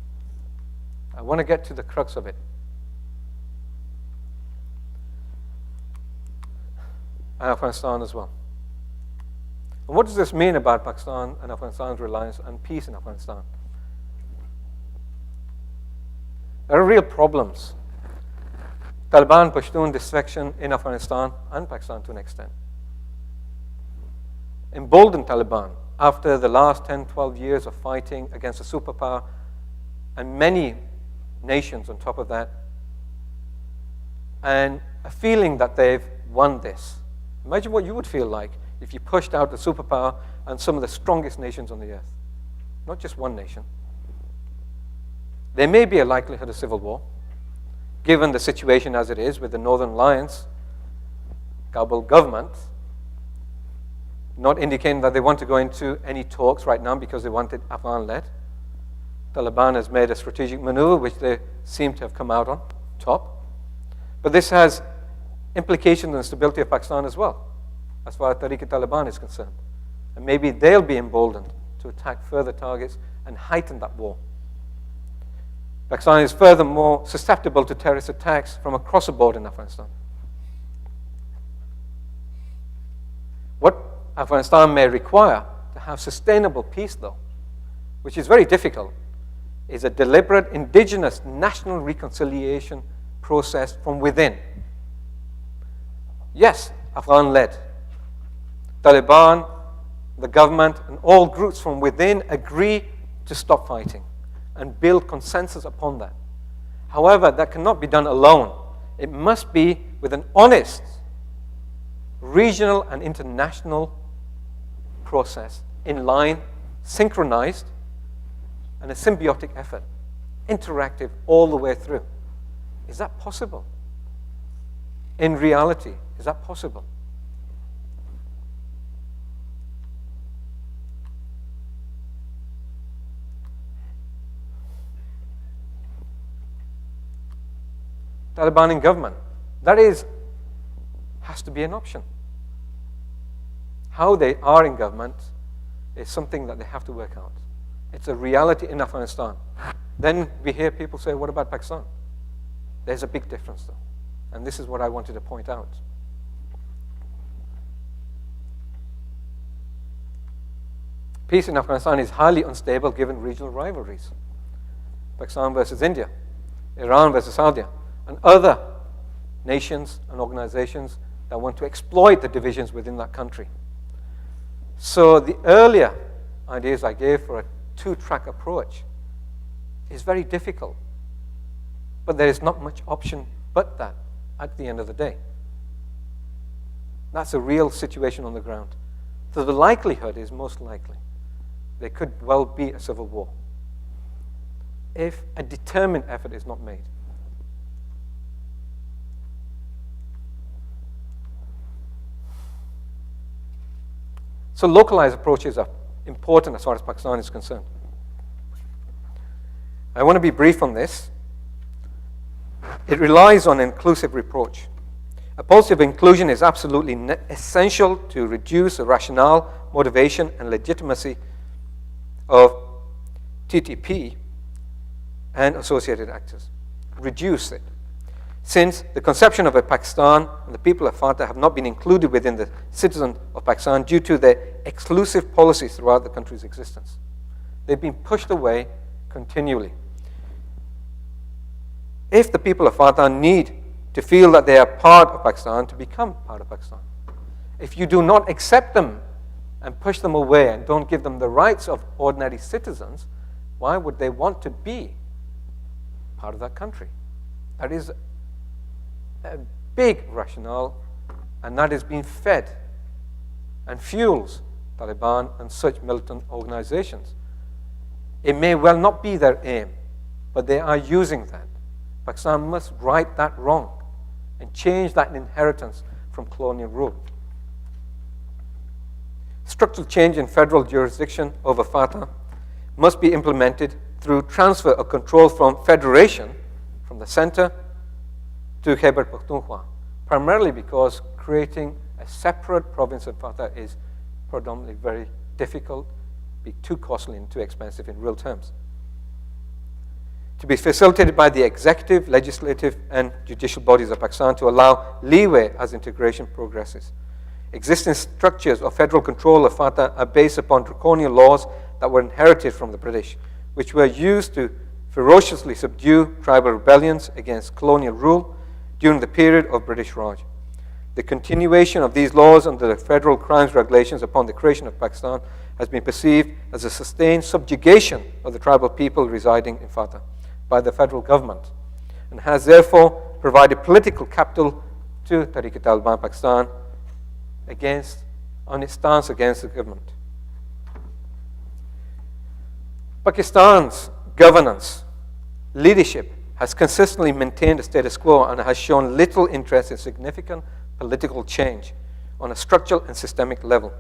I want to get to the crux of it. And Afghanistan as well. And what does this mean about Pakistan and Afghanistan's reliance on peace in Afghanistan? There are real problems. Taliban Pashtun defection in Afghanistan and Pakistan to an extent. Emboldened Taliban after the last 10, 12 years of fighting against a superpower and many nations on top of that, and a feeling that they've won this. Imagine what you would feel like if you pushed out the superpower and some of the strongest nations on the earth. Not just one nation. There may be a likelihood of civil war, given the situation as it is with the Northern Alliance, Kabul government, not indicating that they want to go into any talks right now because they want it Afghan-led. Taliban has made a strategic maneuver which they seem to have come out on top. But this has implications on the stability of Pakistan as well, as far as Tehreek-i-Taliban is concerned. And maybe they'll be emboldened to attack further targets and heighten that war. Pakistan is furthermore susceptible to terrorist attacks from across the board in Afghanistan. What Afghanistan may require to have sustainable peace, though, which is very difficult, is a deliberate indigenous national reconciliation process from within. Yes, Afghan-led. Taliban, the government, and all groups from within agree to stop fighting and build consensus upon that. However, that cannot be done alone. It must be with an honest regional and international process in line, synchronized, and a symbiotic effort, interactive all the way through. Is that possible? In reality, is that possible? Taliban in government, that has to be an option. How they are in government is something that they have to work out. It's a reality in Afghanistan. Then we hear people say, what about Pakistan? There's a big difference, though. And this is what I wanted to point out. Peace in Afghanistan is highly unstable given regional rivalries. Pakistan versus India, Iran versus Saudi, and other nations and organizations that want to exploit the divisions within that country. So the earlier ideas I gave for a two-track approach is very difficult. But there is not much option but that at the end of the day. That's a real situation on the ground. So the likelihood is most likely there could well be a civil war if a determined effort is not made. So localized approaches are important as far as Pakistan is concerned. I want to be brief on this. It relies on inclusive approach. A policy of inclusion is absolutely essential to reduce the rationale, motivation, and legitimacy of TTP and associated actors. Reduce it. Since the conception of a Pakistan and the people of Fatah have not been included within the citizens of Pakistan due to their exclusive policies throughout the country's existence. They've been pushed away continually. If the people of Fatah need to feel that they are part of Pakistan, to become part of Pakistan, if you do not accept them and push them away and don't give them the rights of ordinary citizens, why would they want to be part of that country? That is a big rationale, and that is being fed and fuels Taliban and such militant organizations. It may well not be their aim, but they are using that. Pakistan must right that wrong and change that inheritance from colonial rule. Structural change in federal jurisdiction over Fatah must be implemented through transfer of control from federation, from the center, to Khyber Pakhtunkhwa, primarily because creating a separate province of Fatah is predominantly very difficult, be too costly and too expensive in real terms. To be facilitated by the executive, legislative, and judicial bodies of Pakistan to allow leeway as integration progresses. Existing structures of federal control of Fatah are based upon draconian laws that were inherited from the British, which were used to ferociously subdue tribal rebellions against colonial rule during the period of British Raj. The continuation of these laws under the federal crimes regulations upon the creation of Pakistan has been perceived as a sustained subjugation of the tribal people residing in Fatah by the federal government, and has therefore provided political capital to Tehreek-i-Taliban Pakistan on its stance against the government. Pakistan's governance, leadership, has consistently maintained the status quo and has shown little interest in significant political change on a structural and systemic level.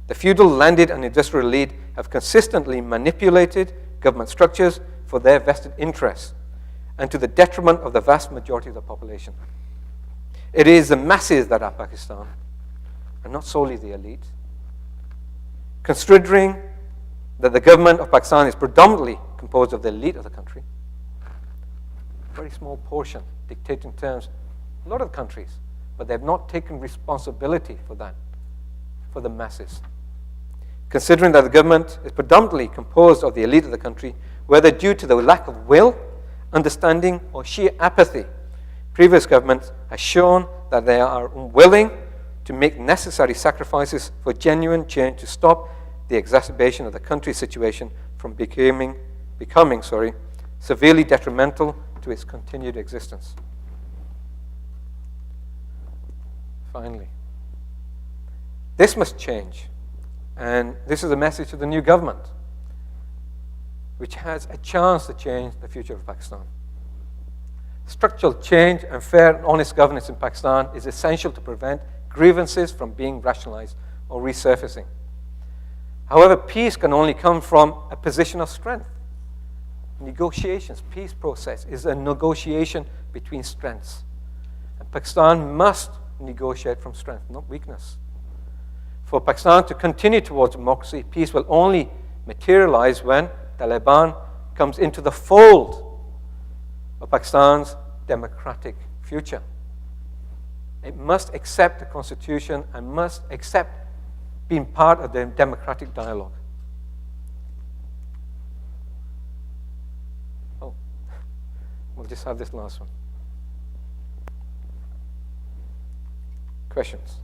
The feudal, landed, and industrial elite have consistently manipulated government structures for their vested interests and to the detriment of the vast majority of the population. It is the masses that are Pakistan, and not solely the elite. Considering that the government of Pakistan is predominantly composed of the elite of the country, a very small portion dictating terms, a lot of countries, but they have not taken responsibility for that, for the masses. Considering that the government is predominantly composed of the elite of the country, whether due to the lack of will, understanding, or sheer apathy, previous governments have shown that they are unwilling to make necessary sacrifices for genuine change to stop the exacerbation of the country's situation from becoming severely detrimental to its continued existence. Finally, this must change, and this is a message to the new government, which has a chance to change the future of Pakistan. Structural change and fair and honest governance in Pakistan is essential to prevent grievances from being rationalized or resurfacing. However, peace can only come from a position of strength. Negotiations, peace process is a negotiation between strengths. And Pakistan must negotiate from strength, not weakness. For Pakistan to continue towards democracy, peace will only materialize when Taliban comes into the fold of Pakistan's democratic future. It must accept the constitution and must accept being part of the democratic dialogue. Oh, we'll just have this last one. Questions?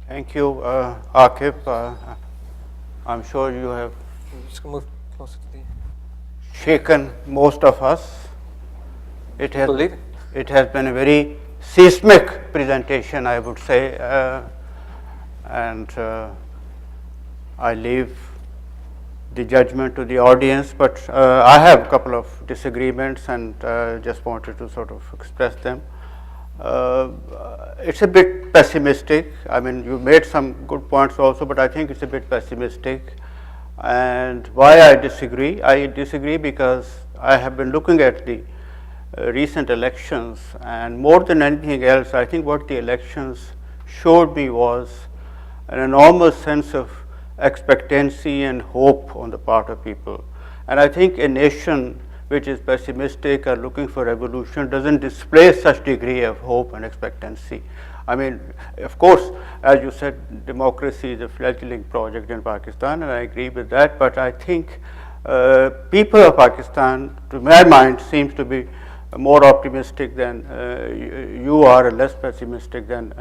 Thank you, Auqaab. I'm sure you have Just move closer to the shaken most of us. It has Believe. been a very seismic presentation, I would say, and I leave the judgment to the audience, but I have a couple of disagreements and just wanted to sort of express them. It's a bit pessimistic. I mean, you made some good points also, but I think it's a bit pessimistic. And why I disagree? I disagree because I have been looking at the recent elections, and more than anything else, I think what the elections showed me was an enormous sense of expectancy and hope on the part of people. And I think a nation which is pessimistic or looking for revolution doesn't display such degree of hope and expectancy. I mean, of course, as you said, democracy is a fledgling project in Pakistan, and I agree with that, but I think people of Pakistan, to my mind, seems to be more optimistic than you are, and less pessimistic than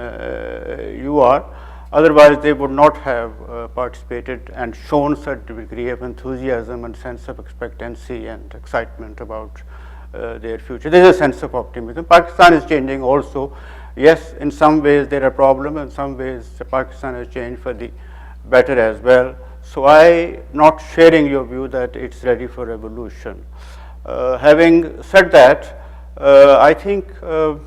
you are. Otherwise, they would not have participated and shown such degree of enthusiasm and sense of expectancy and excitement about their future. There is a sense of optimism. Pakistan is changing also. Yes, in some ways there are problems, in some ways Pakistan has changed for the better as well. So I am not sharing your view that it's ready for revolution. Having said that, I think a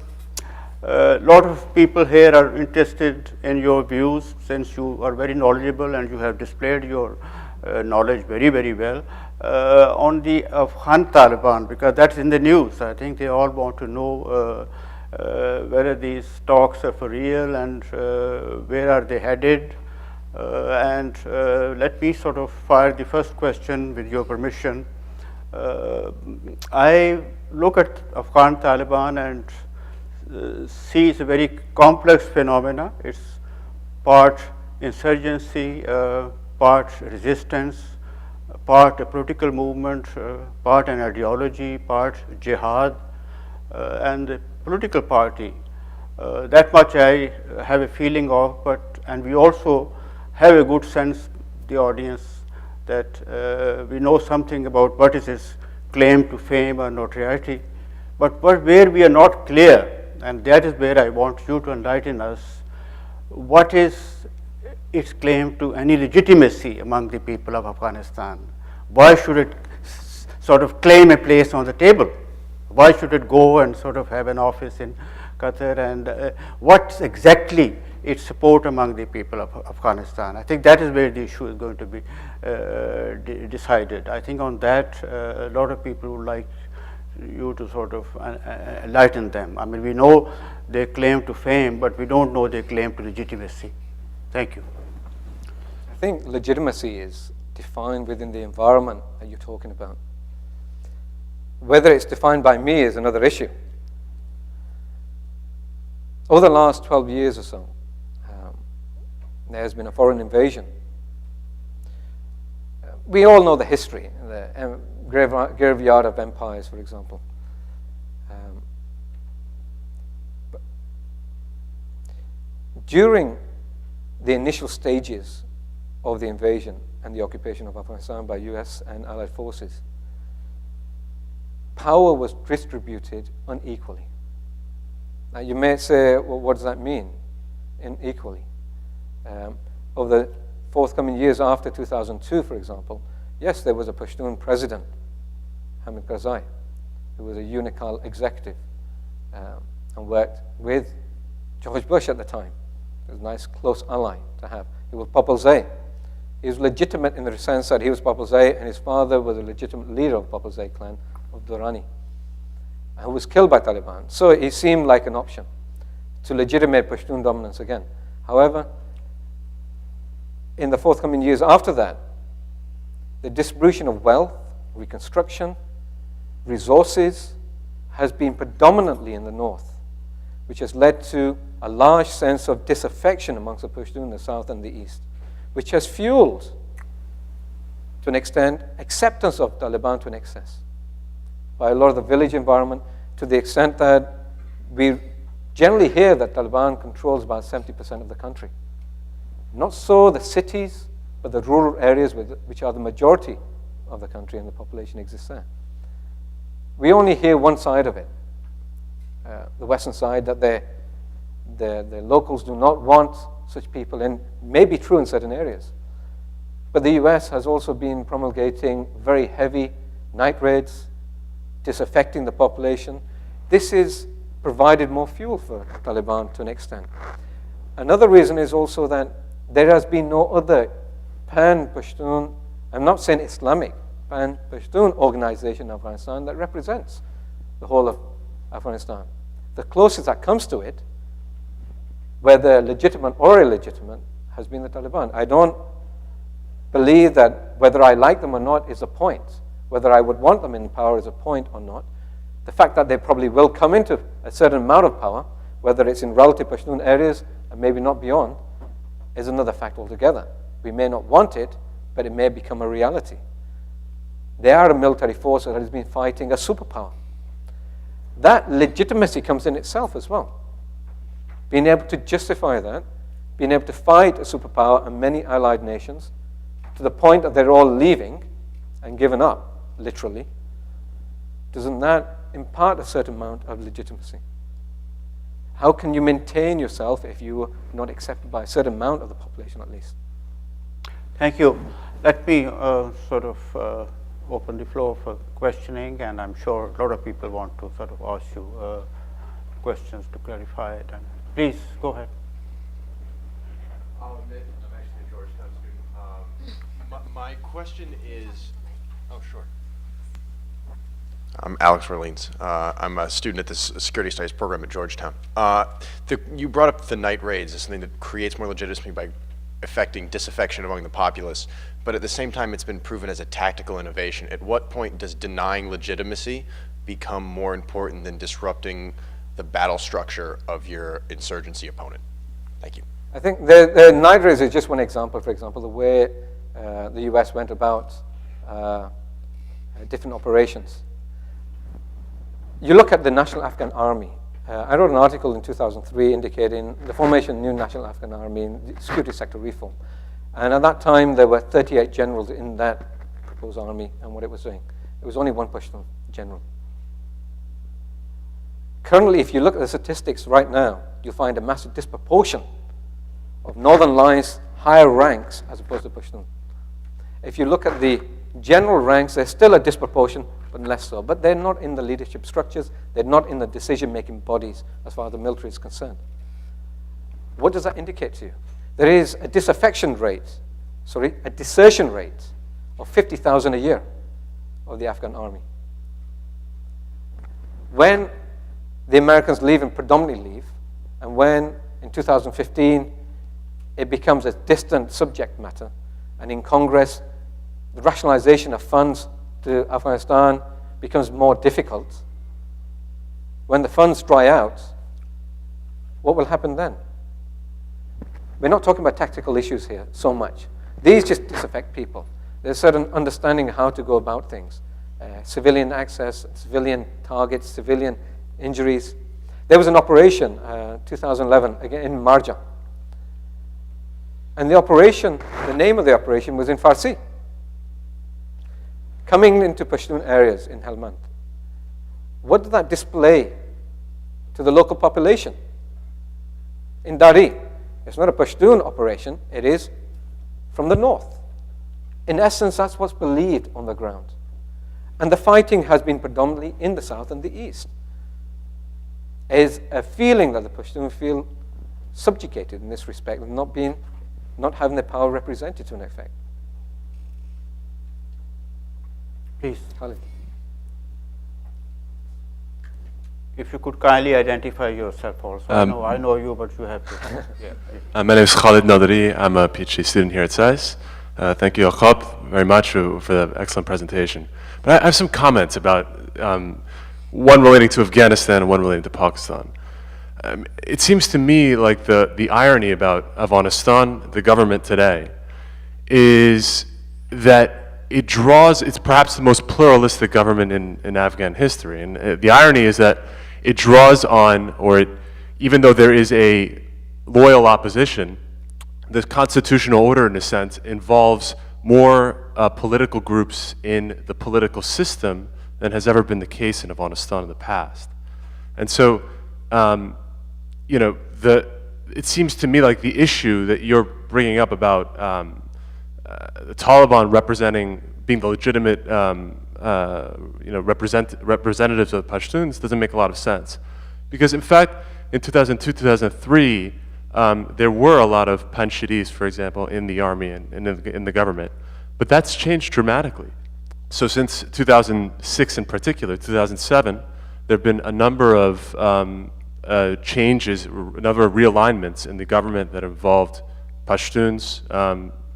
lot of people here are interested in your views, since you are very knowledgeable and you have displayed your knowledge very, very well on the Afghan Taliban, because that's in the news. I think they all want to know whether these talks are for real and where are they headed. And let me sort of fire the first question with your permission. I look at Afghan Taliban and see it's a very complex phenomena. It's part insurgency, part resistance, part a political movement, part an ideology, part jihad, and a political party. That much I have a feeling of, and we also have a good sense, the audience, that we know something about what is its claim to fame or notoriety, but where we are not clear, and that is where I want you to enlighten us, what is its claim to any legitimacy among the people of Afghanistan? Why should it sort of claim a place on the table? Why should it go and sort of have an office in Qatar, and what's exactly its support among the people of Afghanistan? I think that is where the issue is going to be decided. I think on that a lot of people would like you to sort of enlighten them. I mean, we know their claim to fame, but we don't know their claim to legitimacy. Thank you. I think legitimacy is defined within the environment that you're talking about. Whether it's defined by me is another issue. Over the last 12 years or so, there has been a foreign invasion. We all know the history, the graveyard of empires, for example. But during the initial stages of the invasion and the occupation of Afghanistan by US and Allied forces, power was distributed unequally. Now you may say, well, what does that mean, unequally? Over the forthcoming years after 2002, for example, yes, there was a Pashtun president, Hamid Karzai, who was a UNICAL executive and worked with George Bush at the time. He was a nice, close ally to have. He was Popolzai. He was legitimate in the sense that he was Popolzai, and his father was a legitimate leader of Popolzai clan of Durrani, who was killed by Taliban. So it seemed like an option to legitimate Pashtun dominance again. However, in the forthcoming years after that, the distribution of wealth, reconstruction, resources has been predominantly in the north, which has led to a large sense of disaffection amongst the Pashtun in the south and the east, which has fueled, to an extent, acceptance of Taliban to an excess by a lot of the village environment, to the extent that we generally hear that Taliban controls about 70% of the country. Not so the cities, but the rural areas which are the majority of the country and the population exists there. We only hear one side of it, the western side, that the locals do not want such people in. May be true in certain areas. But the US has also been promulgating very heavy night raids, disaffecting the population. This has provided more fuel for Taliban to an extent. Another reason is also that there has been no other pan-Pashtun I'm not saying Islamic Pan-Pashtun organization in Afghanistan that represents the whole of Afghanistan. The closest that comes to it, whether legitimate or illegitimate, has been the Taliban. I don't believe that whether I like them or not is a point. Whether I would want them in power is a point or not. The fact that they probably will come into a certain amount of power, whether it's in relative Pashtun areas and maybe not beyond, is another fact altogether. We may not want it, but it may become a reality. They are a military force that has been fighting a superpower. That legitimacy comes in itself as well. Being able to justify that, being able to fight a superpower and many allied nations to the point that they're all leaving and given up, literally, doesn't that impart a certain amount of legitimacy? How can you maintain yourself if you are not accepted by a certain amount of the population at least? Thank you. Let me sort of open the floor for questioning, and I'm sure a lot of people want to sort of ask you questions to clarify it. And please, go ahead. I'm actually a Georgetown student. My question is, oh, sure. I'm Alex Orleans. I'm a student at the Security Studies program at Georgetown. You brought up the night raids as something that creates more legitimacy by affecting disaffection among the populace, but at the same time it's been proven as a tactical innovation. At what point does denying legitimacy become more important than disrupting the battle structure of your insurgency opponent? Thank you. I think the night raids is just one example. For example, the way the US went about different operations. You look at the National Afghan Army. I wrote an article in 2003 indicating the formation of the new National Afghan Army and security sector reform. And at that time, there were 38 generals in that proposed army and what it was doing. There was only one Pashtun general. Currently, if you look at the statistics right now, you'll find a massive disproportion of Northern Lines higher ranks as opposed to Pashtun. If you look at the general ranks, there's still a disproportion, but less so. But they're not in the leadership structures. They're not in the decision-making bodies as far as the military is concerned. What does that indicate to you? There is a desertion rate of 50,000 a year of the Afghan army. When the Americans leave and predominantly leave, and when in 2015 it becomes a distant subject matter, and in Congress the rationalization of funds to Afghanistan becomes more difficult, when the funds dry out, what will happen then? We're not talking about tactical issues here so much. These just disaffect people. There's a certain understanding of how to go about things. Civilian access, civilian targets, civilian injuries. There was an operation, 2011, again in Marja. And the operation, the name of the operation was in Farsi. Coming into Pashtun areas in Helmand. What did that display to the local population? In Dari, it's not a Pashtun operation, it is from the north. In essence, that's what's believed on the ground. And the fighting has been predominantly in the south and the east. Is a feeling that the Pashtun feel subjugated in this respect, and not having their power represented to an effect. Please. Khalid. If you could kindly identify yourself also. I know you, but you have to. Yeah. My name is Khalid Nadari. I'm a PhD student here at SAIS. Thank you, Auqaab, very much for the excellent presentation. But I have some comments about one relating to Afghanistan and one relating to Pakistan. It seems to me like the irony about Afghanistan, the government today, is that it's perhaps the most pluralistic government in Afghan history. And the irony is that it draws on, even though there is a loyal opposition, the constitutional order, in a sense, involves more political groups in the political system than has ever been the case in Afghanistan in the past. And so, it seems to me like the issue that you're bringing up about the Taliban being the legitimate representatives of the Pashtuns doesn't make a lot of sense. Because in fact, in 2002, 2003, there were a lot of Panjshiris, for example, in the army and in the government. But that's changed dramatically. So since 2006 in particular, 2007, there have been a number of changes, a number of realignments in the government that involved Pashtuns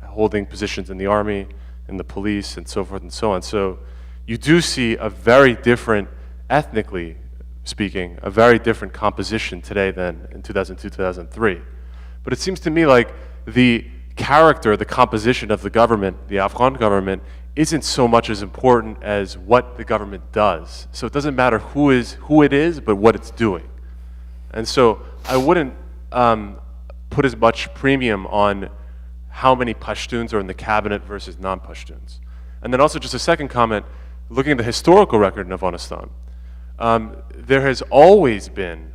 holding positions in the army, in the police, and so forth and so on. So you do see a very different, ethnically speaking, a very different composition today than in 2002, 2003. But it seems to me like the character, the composition of the government, the Afghan government, isn't so much as important as what the government does. So it doesn't matter who it is, but what it's doing. And so I wouldn't put as much premium on how many Pashtuns are in the cabinet versus non-Pashtuns. And then also just a second comment, looking at the historical record in Afghanistan, there has always been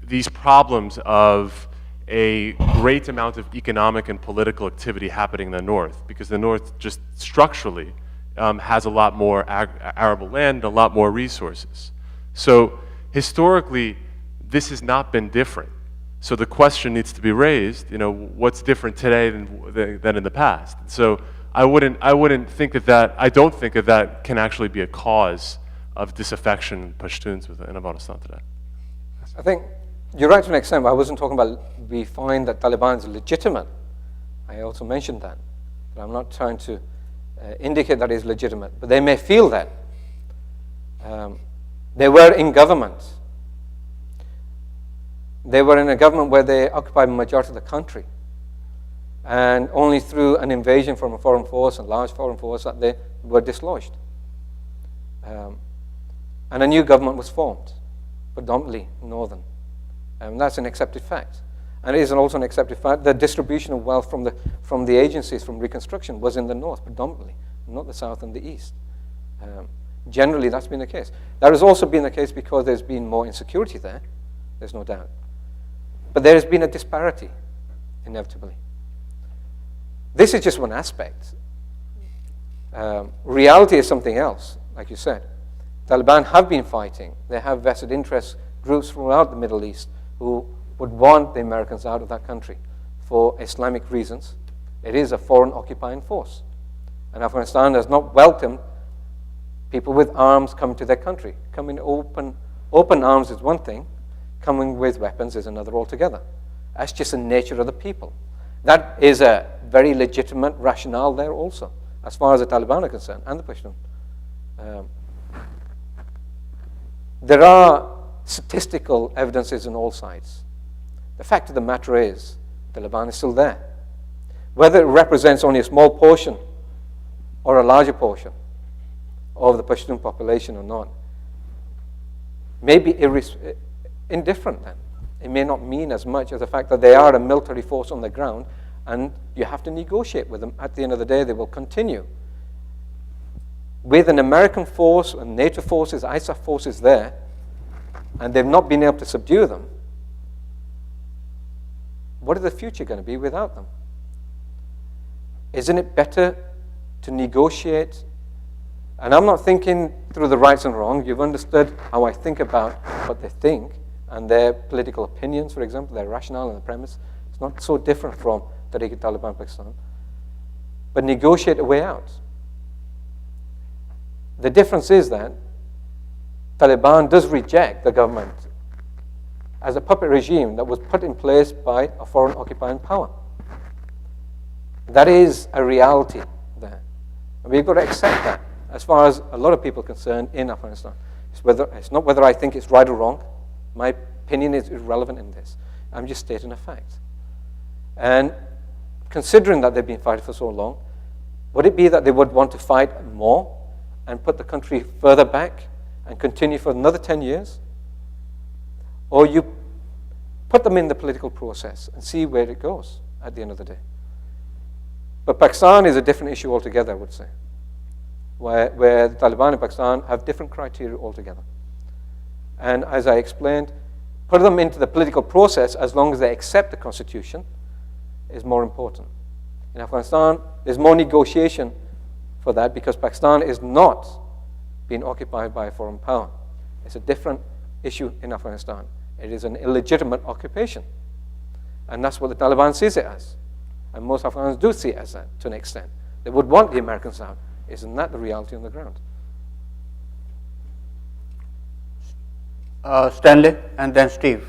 these problems of a great amount of economic and political activity happening in the north, because the north just structurally has a lot more arable land, a lot more resources. So historically, this has not been different. So the question needs to be raised, what's different today than in the past? So I wouldn't think that I don't think that can actually be a cause of disaffection in Pashtuns in Afghanistan today. I think you're right to an extent, but I wasn't talking about we find that Taliban is legitimate. I also mentioned that. But I'm not trying to indicate that it's legitimate. But they may feel that. They were in government. They were in a government where they occupied the majority of the country. And only through an invasion from a foreign force, a large foreign force, that they were dislodged. And a new government was formed, predominantly northern. And that's an accepted fact. And it is also an accepted fact that distribution of wealth from the agencies, from reconstruction, was in the north predominantly, not the south and the east. Generally, that's been the case. That has also been the case because there's been more insecurity there, there's no doubt. But there has been a disparity, inevitably. This is just one aspect. Reality is something else, like you said. Taliban have been fighting. They have vested interest groups throughout the Middle East who would want the Americans out of that country for Islamic reasons. It is a foreign occupying force. And Afghanistan has not welcomed people with arms coming to their country. Coming open arms is one thing. Coming with weapons is another altogether. That's just the nature of the people. That is a very legitimate rationale there also, as far as the Taliban are concerned, and the Pashtun. There are statistical evidences on all sides. The fact of the matter is, Taliban is still there. Whether it represents only a small portion or a larger portion of the Pashtun population or not, may be indifferent then. It may not mean as much as the fact that they are a military force on the ground and you have to negotiate with them. At the end of the day, they will continue. With an American force and NATO forces, ISAF forces there, and they've not been able to subdue them, what is the future going to be without them? Isn't it better to negotiate? And I'm not thinking through the rights and wrongs. You've understood how I think about what they think and their political opinions, for example, their rationale and the premise. It's not so different from Tehreek-i-Taliban Pakistan. But negotiate a way out. The difference is that Taliban does reject the government as a puppet regime that was put in place by a foreign occupying power. That is a reality there. And we've got to accept that as far as a lot of people are concerned in Afghanistan. It's not whether I think it's right or wrong. My opinion is irrelevant in this. I'm just stating a fact. And considering that they've been fighting for so long, would it be that they would want to fight more and put the country further back and continue for another 10 years? Or you put them in the political process and see where it goes at the end of the day. But Pakistan is a different issue altogether, I would say, where the Taliban in Pakistan have different criteria altogether. And as I explained, put them into the political process as long as they accept the constitution is more important. In Afghanistan, there's more negotiation for that because Pakistan is not being occupied by a foreign power. It's a different issue in Afghanistan. It is an illegitimate occupation. And that's what the Taliban sees it as. And most Afghans do see it as that to an extent. They would want the Americans out. Isn't that the reality on the ground? Stanley, and then Steve.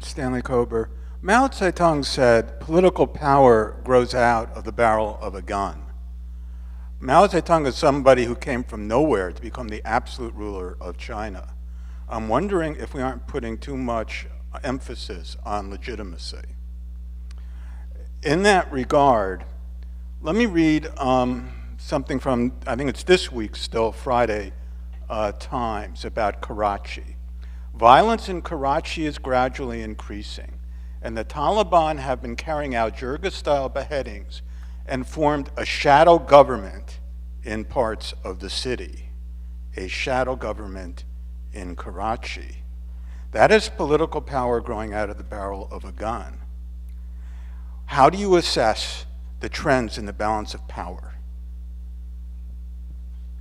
Stanley Kober. Mao Zedong said, political power grows out of the barrel of a gun. Mao Zedong is somebody who came from nowhere to become the absolute ruler of China. I'm wondering if we aren't putting too much emphasis on legitimacy. In that regard, let me read something from, I think it's this week's still, Friday Times about Karachi. Violence in Karachi is gradually increasing, and the Taliban have been carrying out Jirga-style beheadings and formed a shadow government in parts of the city, a shadow government in Karachi. That is political power growing out of the barrel of a gun. How do you assess the trends in the balance of power?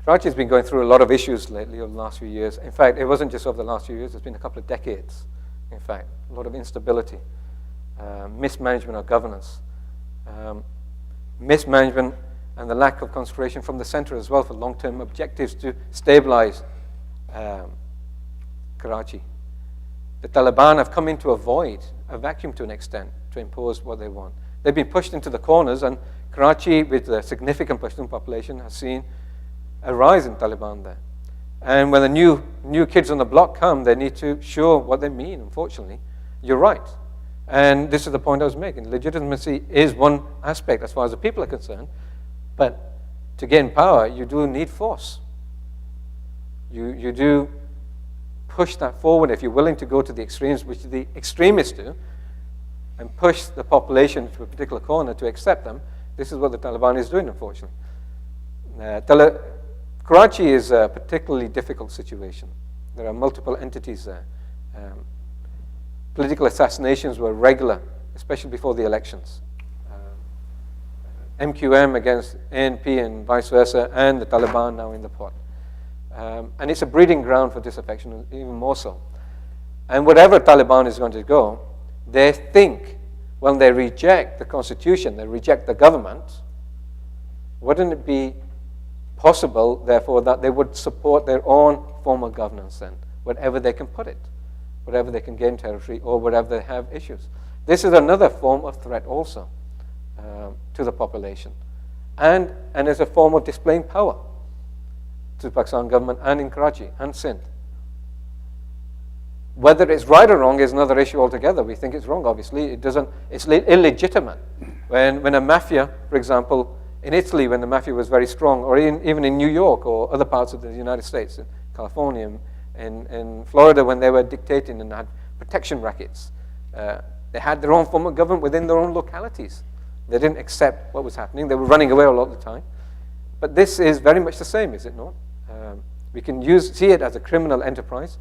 Karachi's been going through a lot of issues lately over the last few years. In fact, it wasn't just over the last few years, it's been a couple of decades, in fact. A lot of instability, mismanagement of governance, mismanagement and the lack of concentration from the center as well for long-term objectives to stabilize Karachi. The Taliban have come into a void, a vacuum to an extent, to impose what they want. They've been pushed into the corners, and Karachi, with a significant Pashtun population, has seen a rise in Taliban there. And when the new kids on the block come, they need to show what they mean, unfortunately. You're right. And this is the point I was making. Legitimacy is one aspect as far as the people are concerned, but to gain power, you do need force. You do push that forward if you're willing to go to the extremes, which the extremists do, and push the population to a particular corner to accept them. This is what the Taliban is doing, unfortunately. Karachi is a particularly difficult situation. There are multiple entities there. Political assassinations were regular, especially before the elections. MQM against ANP and vice versa, and the Taliban now in the pot. And it's a breeding ground for disaffection, even more so. And whatever Taliban is going to go, they think when they reject the constitution, they reject the government, wouldn't it be possible, therefore, that they would support their own form of governance then, wherever they can put it, wherever they can gain territory or wherever they have issues. This is another form of threat also to the population, and as a form of displaying power to the Pakistan government and in Karachi and Sindh. Whether it's right or wrong is another issue altogether. We think it's wrong, obviously. It's illegitimate. When a mafia, for example, in Italy, when the mafia was very strong, or even in New York or other parts of the United States, in California, in Florida, when they were dictating and had protection rackets, they had their own form of government within their own localities. They didn't accept what was happening. They were running away a lot of the time. But this is very much the same, is it not? We can see it as a criminal enterprise,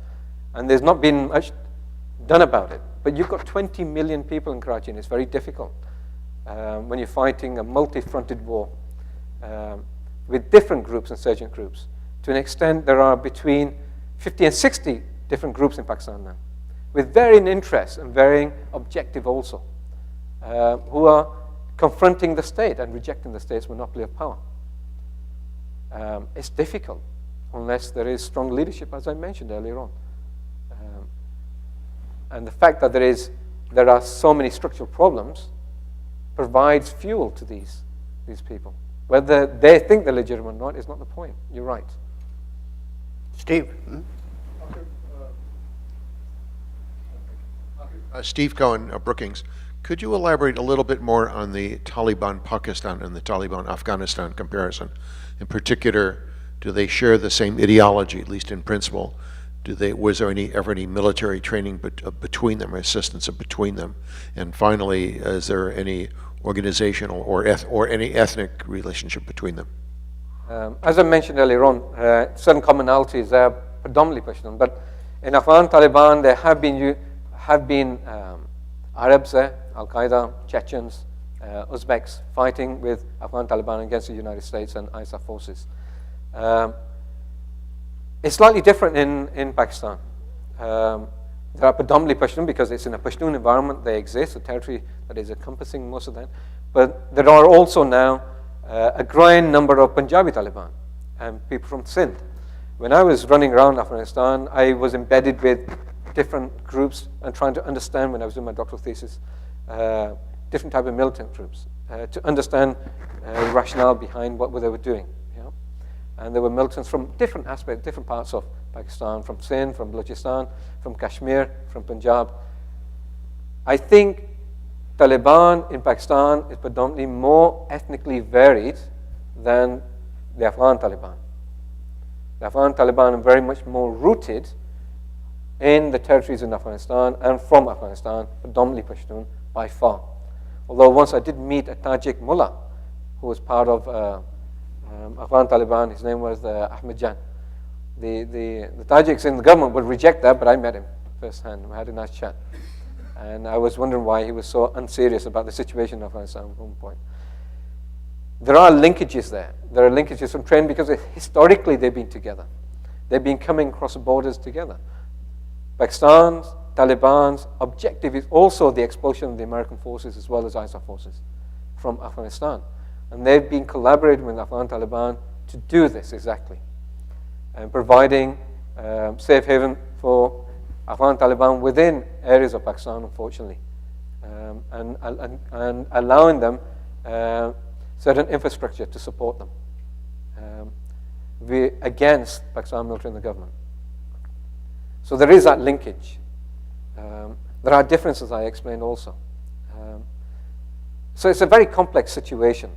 and there's not been much done about it. But you've got 20 million people in Karachi, and it's very difficult when you're fighting a multi-fronted war with different groups, insurgent groups. To an extent, there are between 50 and 60 different groups in Pakistan now, with varying interests and varying objective also, who are confronting the state and rejecting the state's monopoly of power. It's difficult unless there is strong leadership, as I mentioned earlier on. And the fact that there are so many structural problems provides fuel to these people. Whether they think they're legitimate or not is not the point. You're right. Steve. Steve Cohen, Brookings. Could you elaborate a little bit more on the Taliban Pakistan and the Taliban Afghanistan comparison? In particular, do they share the same ideology, at least in principle? Was there ever any military training between them, or assistance between them? And finally, is there any organizational or any ethnic relationship between them? As I mentioned earlier on, certain commonalities are predominantly Pashtun, but in Afghan Taliban there have been Arabs there, Al-Qaeda, Chechens, Uzbeks fighting with Afghan Taliban against the United States and ISAF forces. It's slightly different in Pakistan. They are predominantly Pashtun because it's in a Pashtun environment they exist, a territory that is encompassing most of that. But there are also now a growing number of Punjabi Taliban and people from Sindh. When I was running around Afghanistan, I was embedded with different groups and trying to understand, when I was doing my doctoral thesis, different type of militant groups to understand the rationale behind what they were doing. You know? And there were militants from different aspects, different parts of Pakistan, from Sindh, from Balochistan, from Kashmir, from Punjab. I think Taliban in Pakistan is predominantly more ethnically varied than the Afghan Taliban. The Afghan Taliban are very much more rooted in the territories in Afghanistan and from Afghanistan, predominantly Pashtun, by far. Although once I did meet a Tajik mullah who was part of Afghan Taliban, his name was Ahmed Jan. The Tajiks in the government would reject that, but I met him firsthand. We had a nice chat. And I was wondering why he was so unserious about the situation in Afghanistan at one point. There are linkages there. There are linkages from training because historically they've been together. They've been coming across the borders together. Pakistan's, Taliban's objective is also the expulsion of the American forces as well as ISAF forces from Afghanistan. And they've been collaborating with the Afghan Taliban to do this exactly. And providing safe haven for Afghan Taliban within areas of Pakistan, unfortunately. And allowing them certain infrastructure to support them against Pakistan military and the government. So there is that linkage. There are differences I explained also. So it's a very complex situation.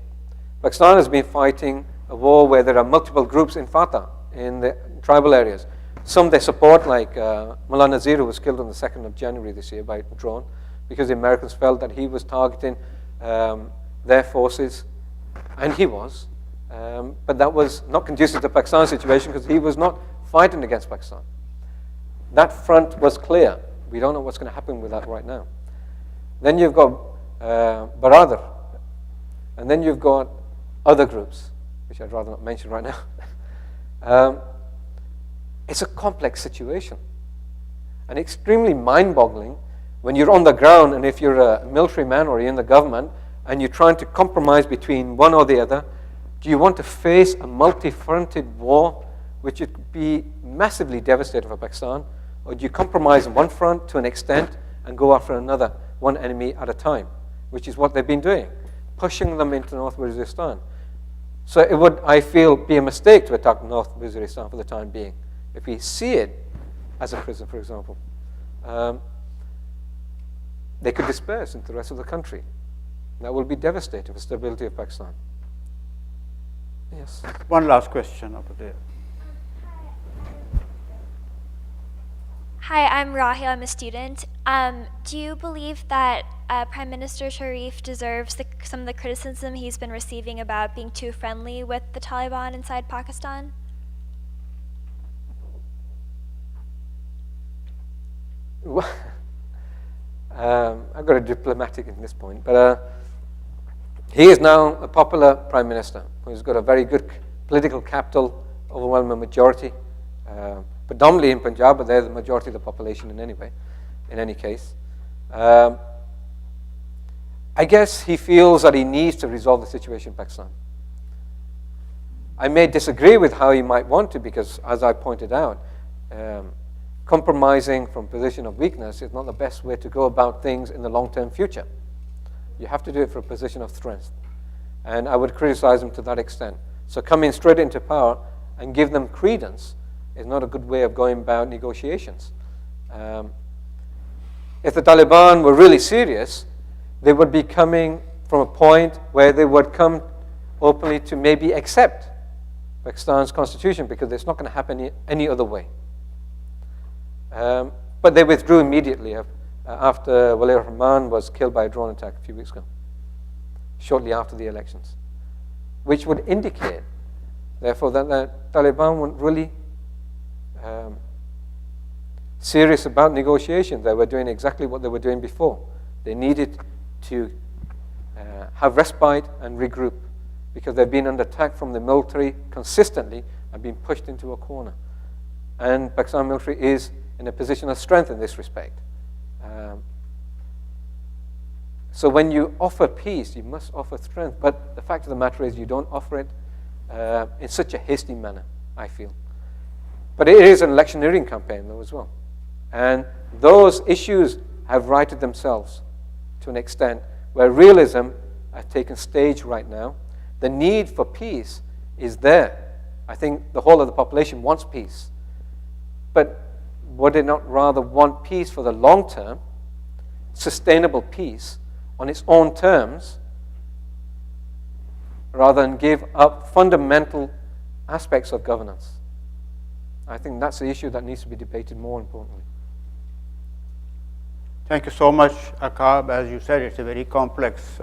Pakistan has been fighting a war where there are multiple groups in Fatah, in the tribal areas. Some they support, like Mullah Nazir, who was killed on the 2nd of January this year by drone, because the Americans felt that he was targeting their forces, and he was. But that was not conducive to the Pakistan situation because he was not fighting against Pakistan. That front was clear. We don't know what's going to happen with that right now. Then you've got Baradar, and then you've got other groups, which I'd rather not mention right now. It's a complex situation and extremely mind-boggling when you're on the ground, and if you're a military man or you're in the government and you're trying to compromise between one or the other. Do you want to face a multi-fronted war which would be massively devastating for Pakistan, or do you compromise on one front to an extent and go after another, one enemy at a time, which is what they've been doing, pushing them into North Waziristan. So it would, I feel, be a mistake to attack North Waziristan for the time being. If we see it as a prison, for example, they could disperse into the rest of the country. That will be devastating for stability of Pakistan. Yes. One last question over there. Hi, I'm Rahil. I'm a student. Do you believe that Prime Minister Sharif deserves some of the criticism he's been receiving about being too friendly with the Taliban inside Pakistan? Well, I've got to be diplomatic at this point, but he is now a popular Prime Minister who's got a very good political capital, overwhelming majority, predominantly in Punjab, but they're the majority of the population in any case. I guess he feels that he needs to resolve the situation in Pakistan. I may disagree with how he might want to, because as I pointed out, compromising from a position of weakness is not the best way to go about things in the long-term future. You have to do it from a position of strength. And I would criticize him to that extent. So coming straight into power and give them credence is not a good way of going about negotiations. If the Taliban were really serious, they would be coming from a point where they would come openly to maybe accept Pakistan's constitution, because it's not going to happen any other way. But they withdrew immediately after Wali Rahman was killed by a drone attack a few weeks ago, shortly after the elections, which would indicate, therefore, that the Taliban weren't really serious about negotiations. They were doing exactly what they were doing before. They needed to have respite and regroup, because they've been under attack from the military consistently and been pushed into a corner. And Pakistan military is in a position of strength in this respect. So when you offer peace, you must offer strength. But the fact of the matter is you don't offer it in such a hasty manner, I feel. But it is an electioneering campaign, though, as well. And those issues have righted themselves to an extent where realism has taken stage right now. The need for peace is there. I think the whole of the population wants peace. But would it not rather want peace for the long term, sustainable peace, on its own terms, rather than give up fundamental aspects of governance? I think that's the issue that needs to be debated more importantly. Thank you so much, Auqaab. As you said, it's a very complex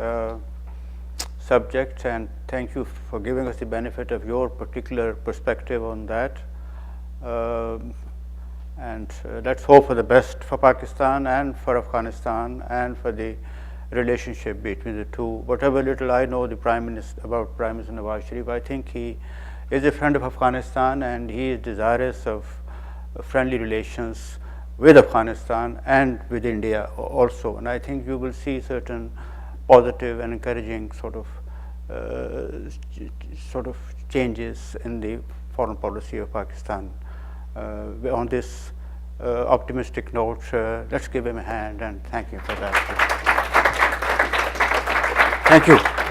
subject, and thank you for giving us the benefit of your particular perspective on that. Let's hope for the best for Pakistan and for Afghanistan and for the relationship between the two. Whatever little I know about Prime Minister Nawaz Sharif, I think he is a friend of Afghanistan, and he is desirous of friendly relations with Afghanistan and with India also. And I think you will see certain positive and encouraging sort of changes in the foreign policy of Pakistan. On this optimistic note, let's give him a hand and thank him for that. Thank you.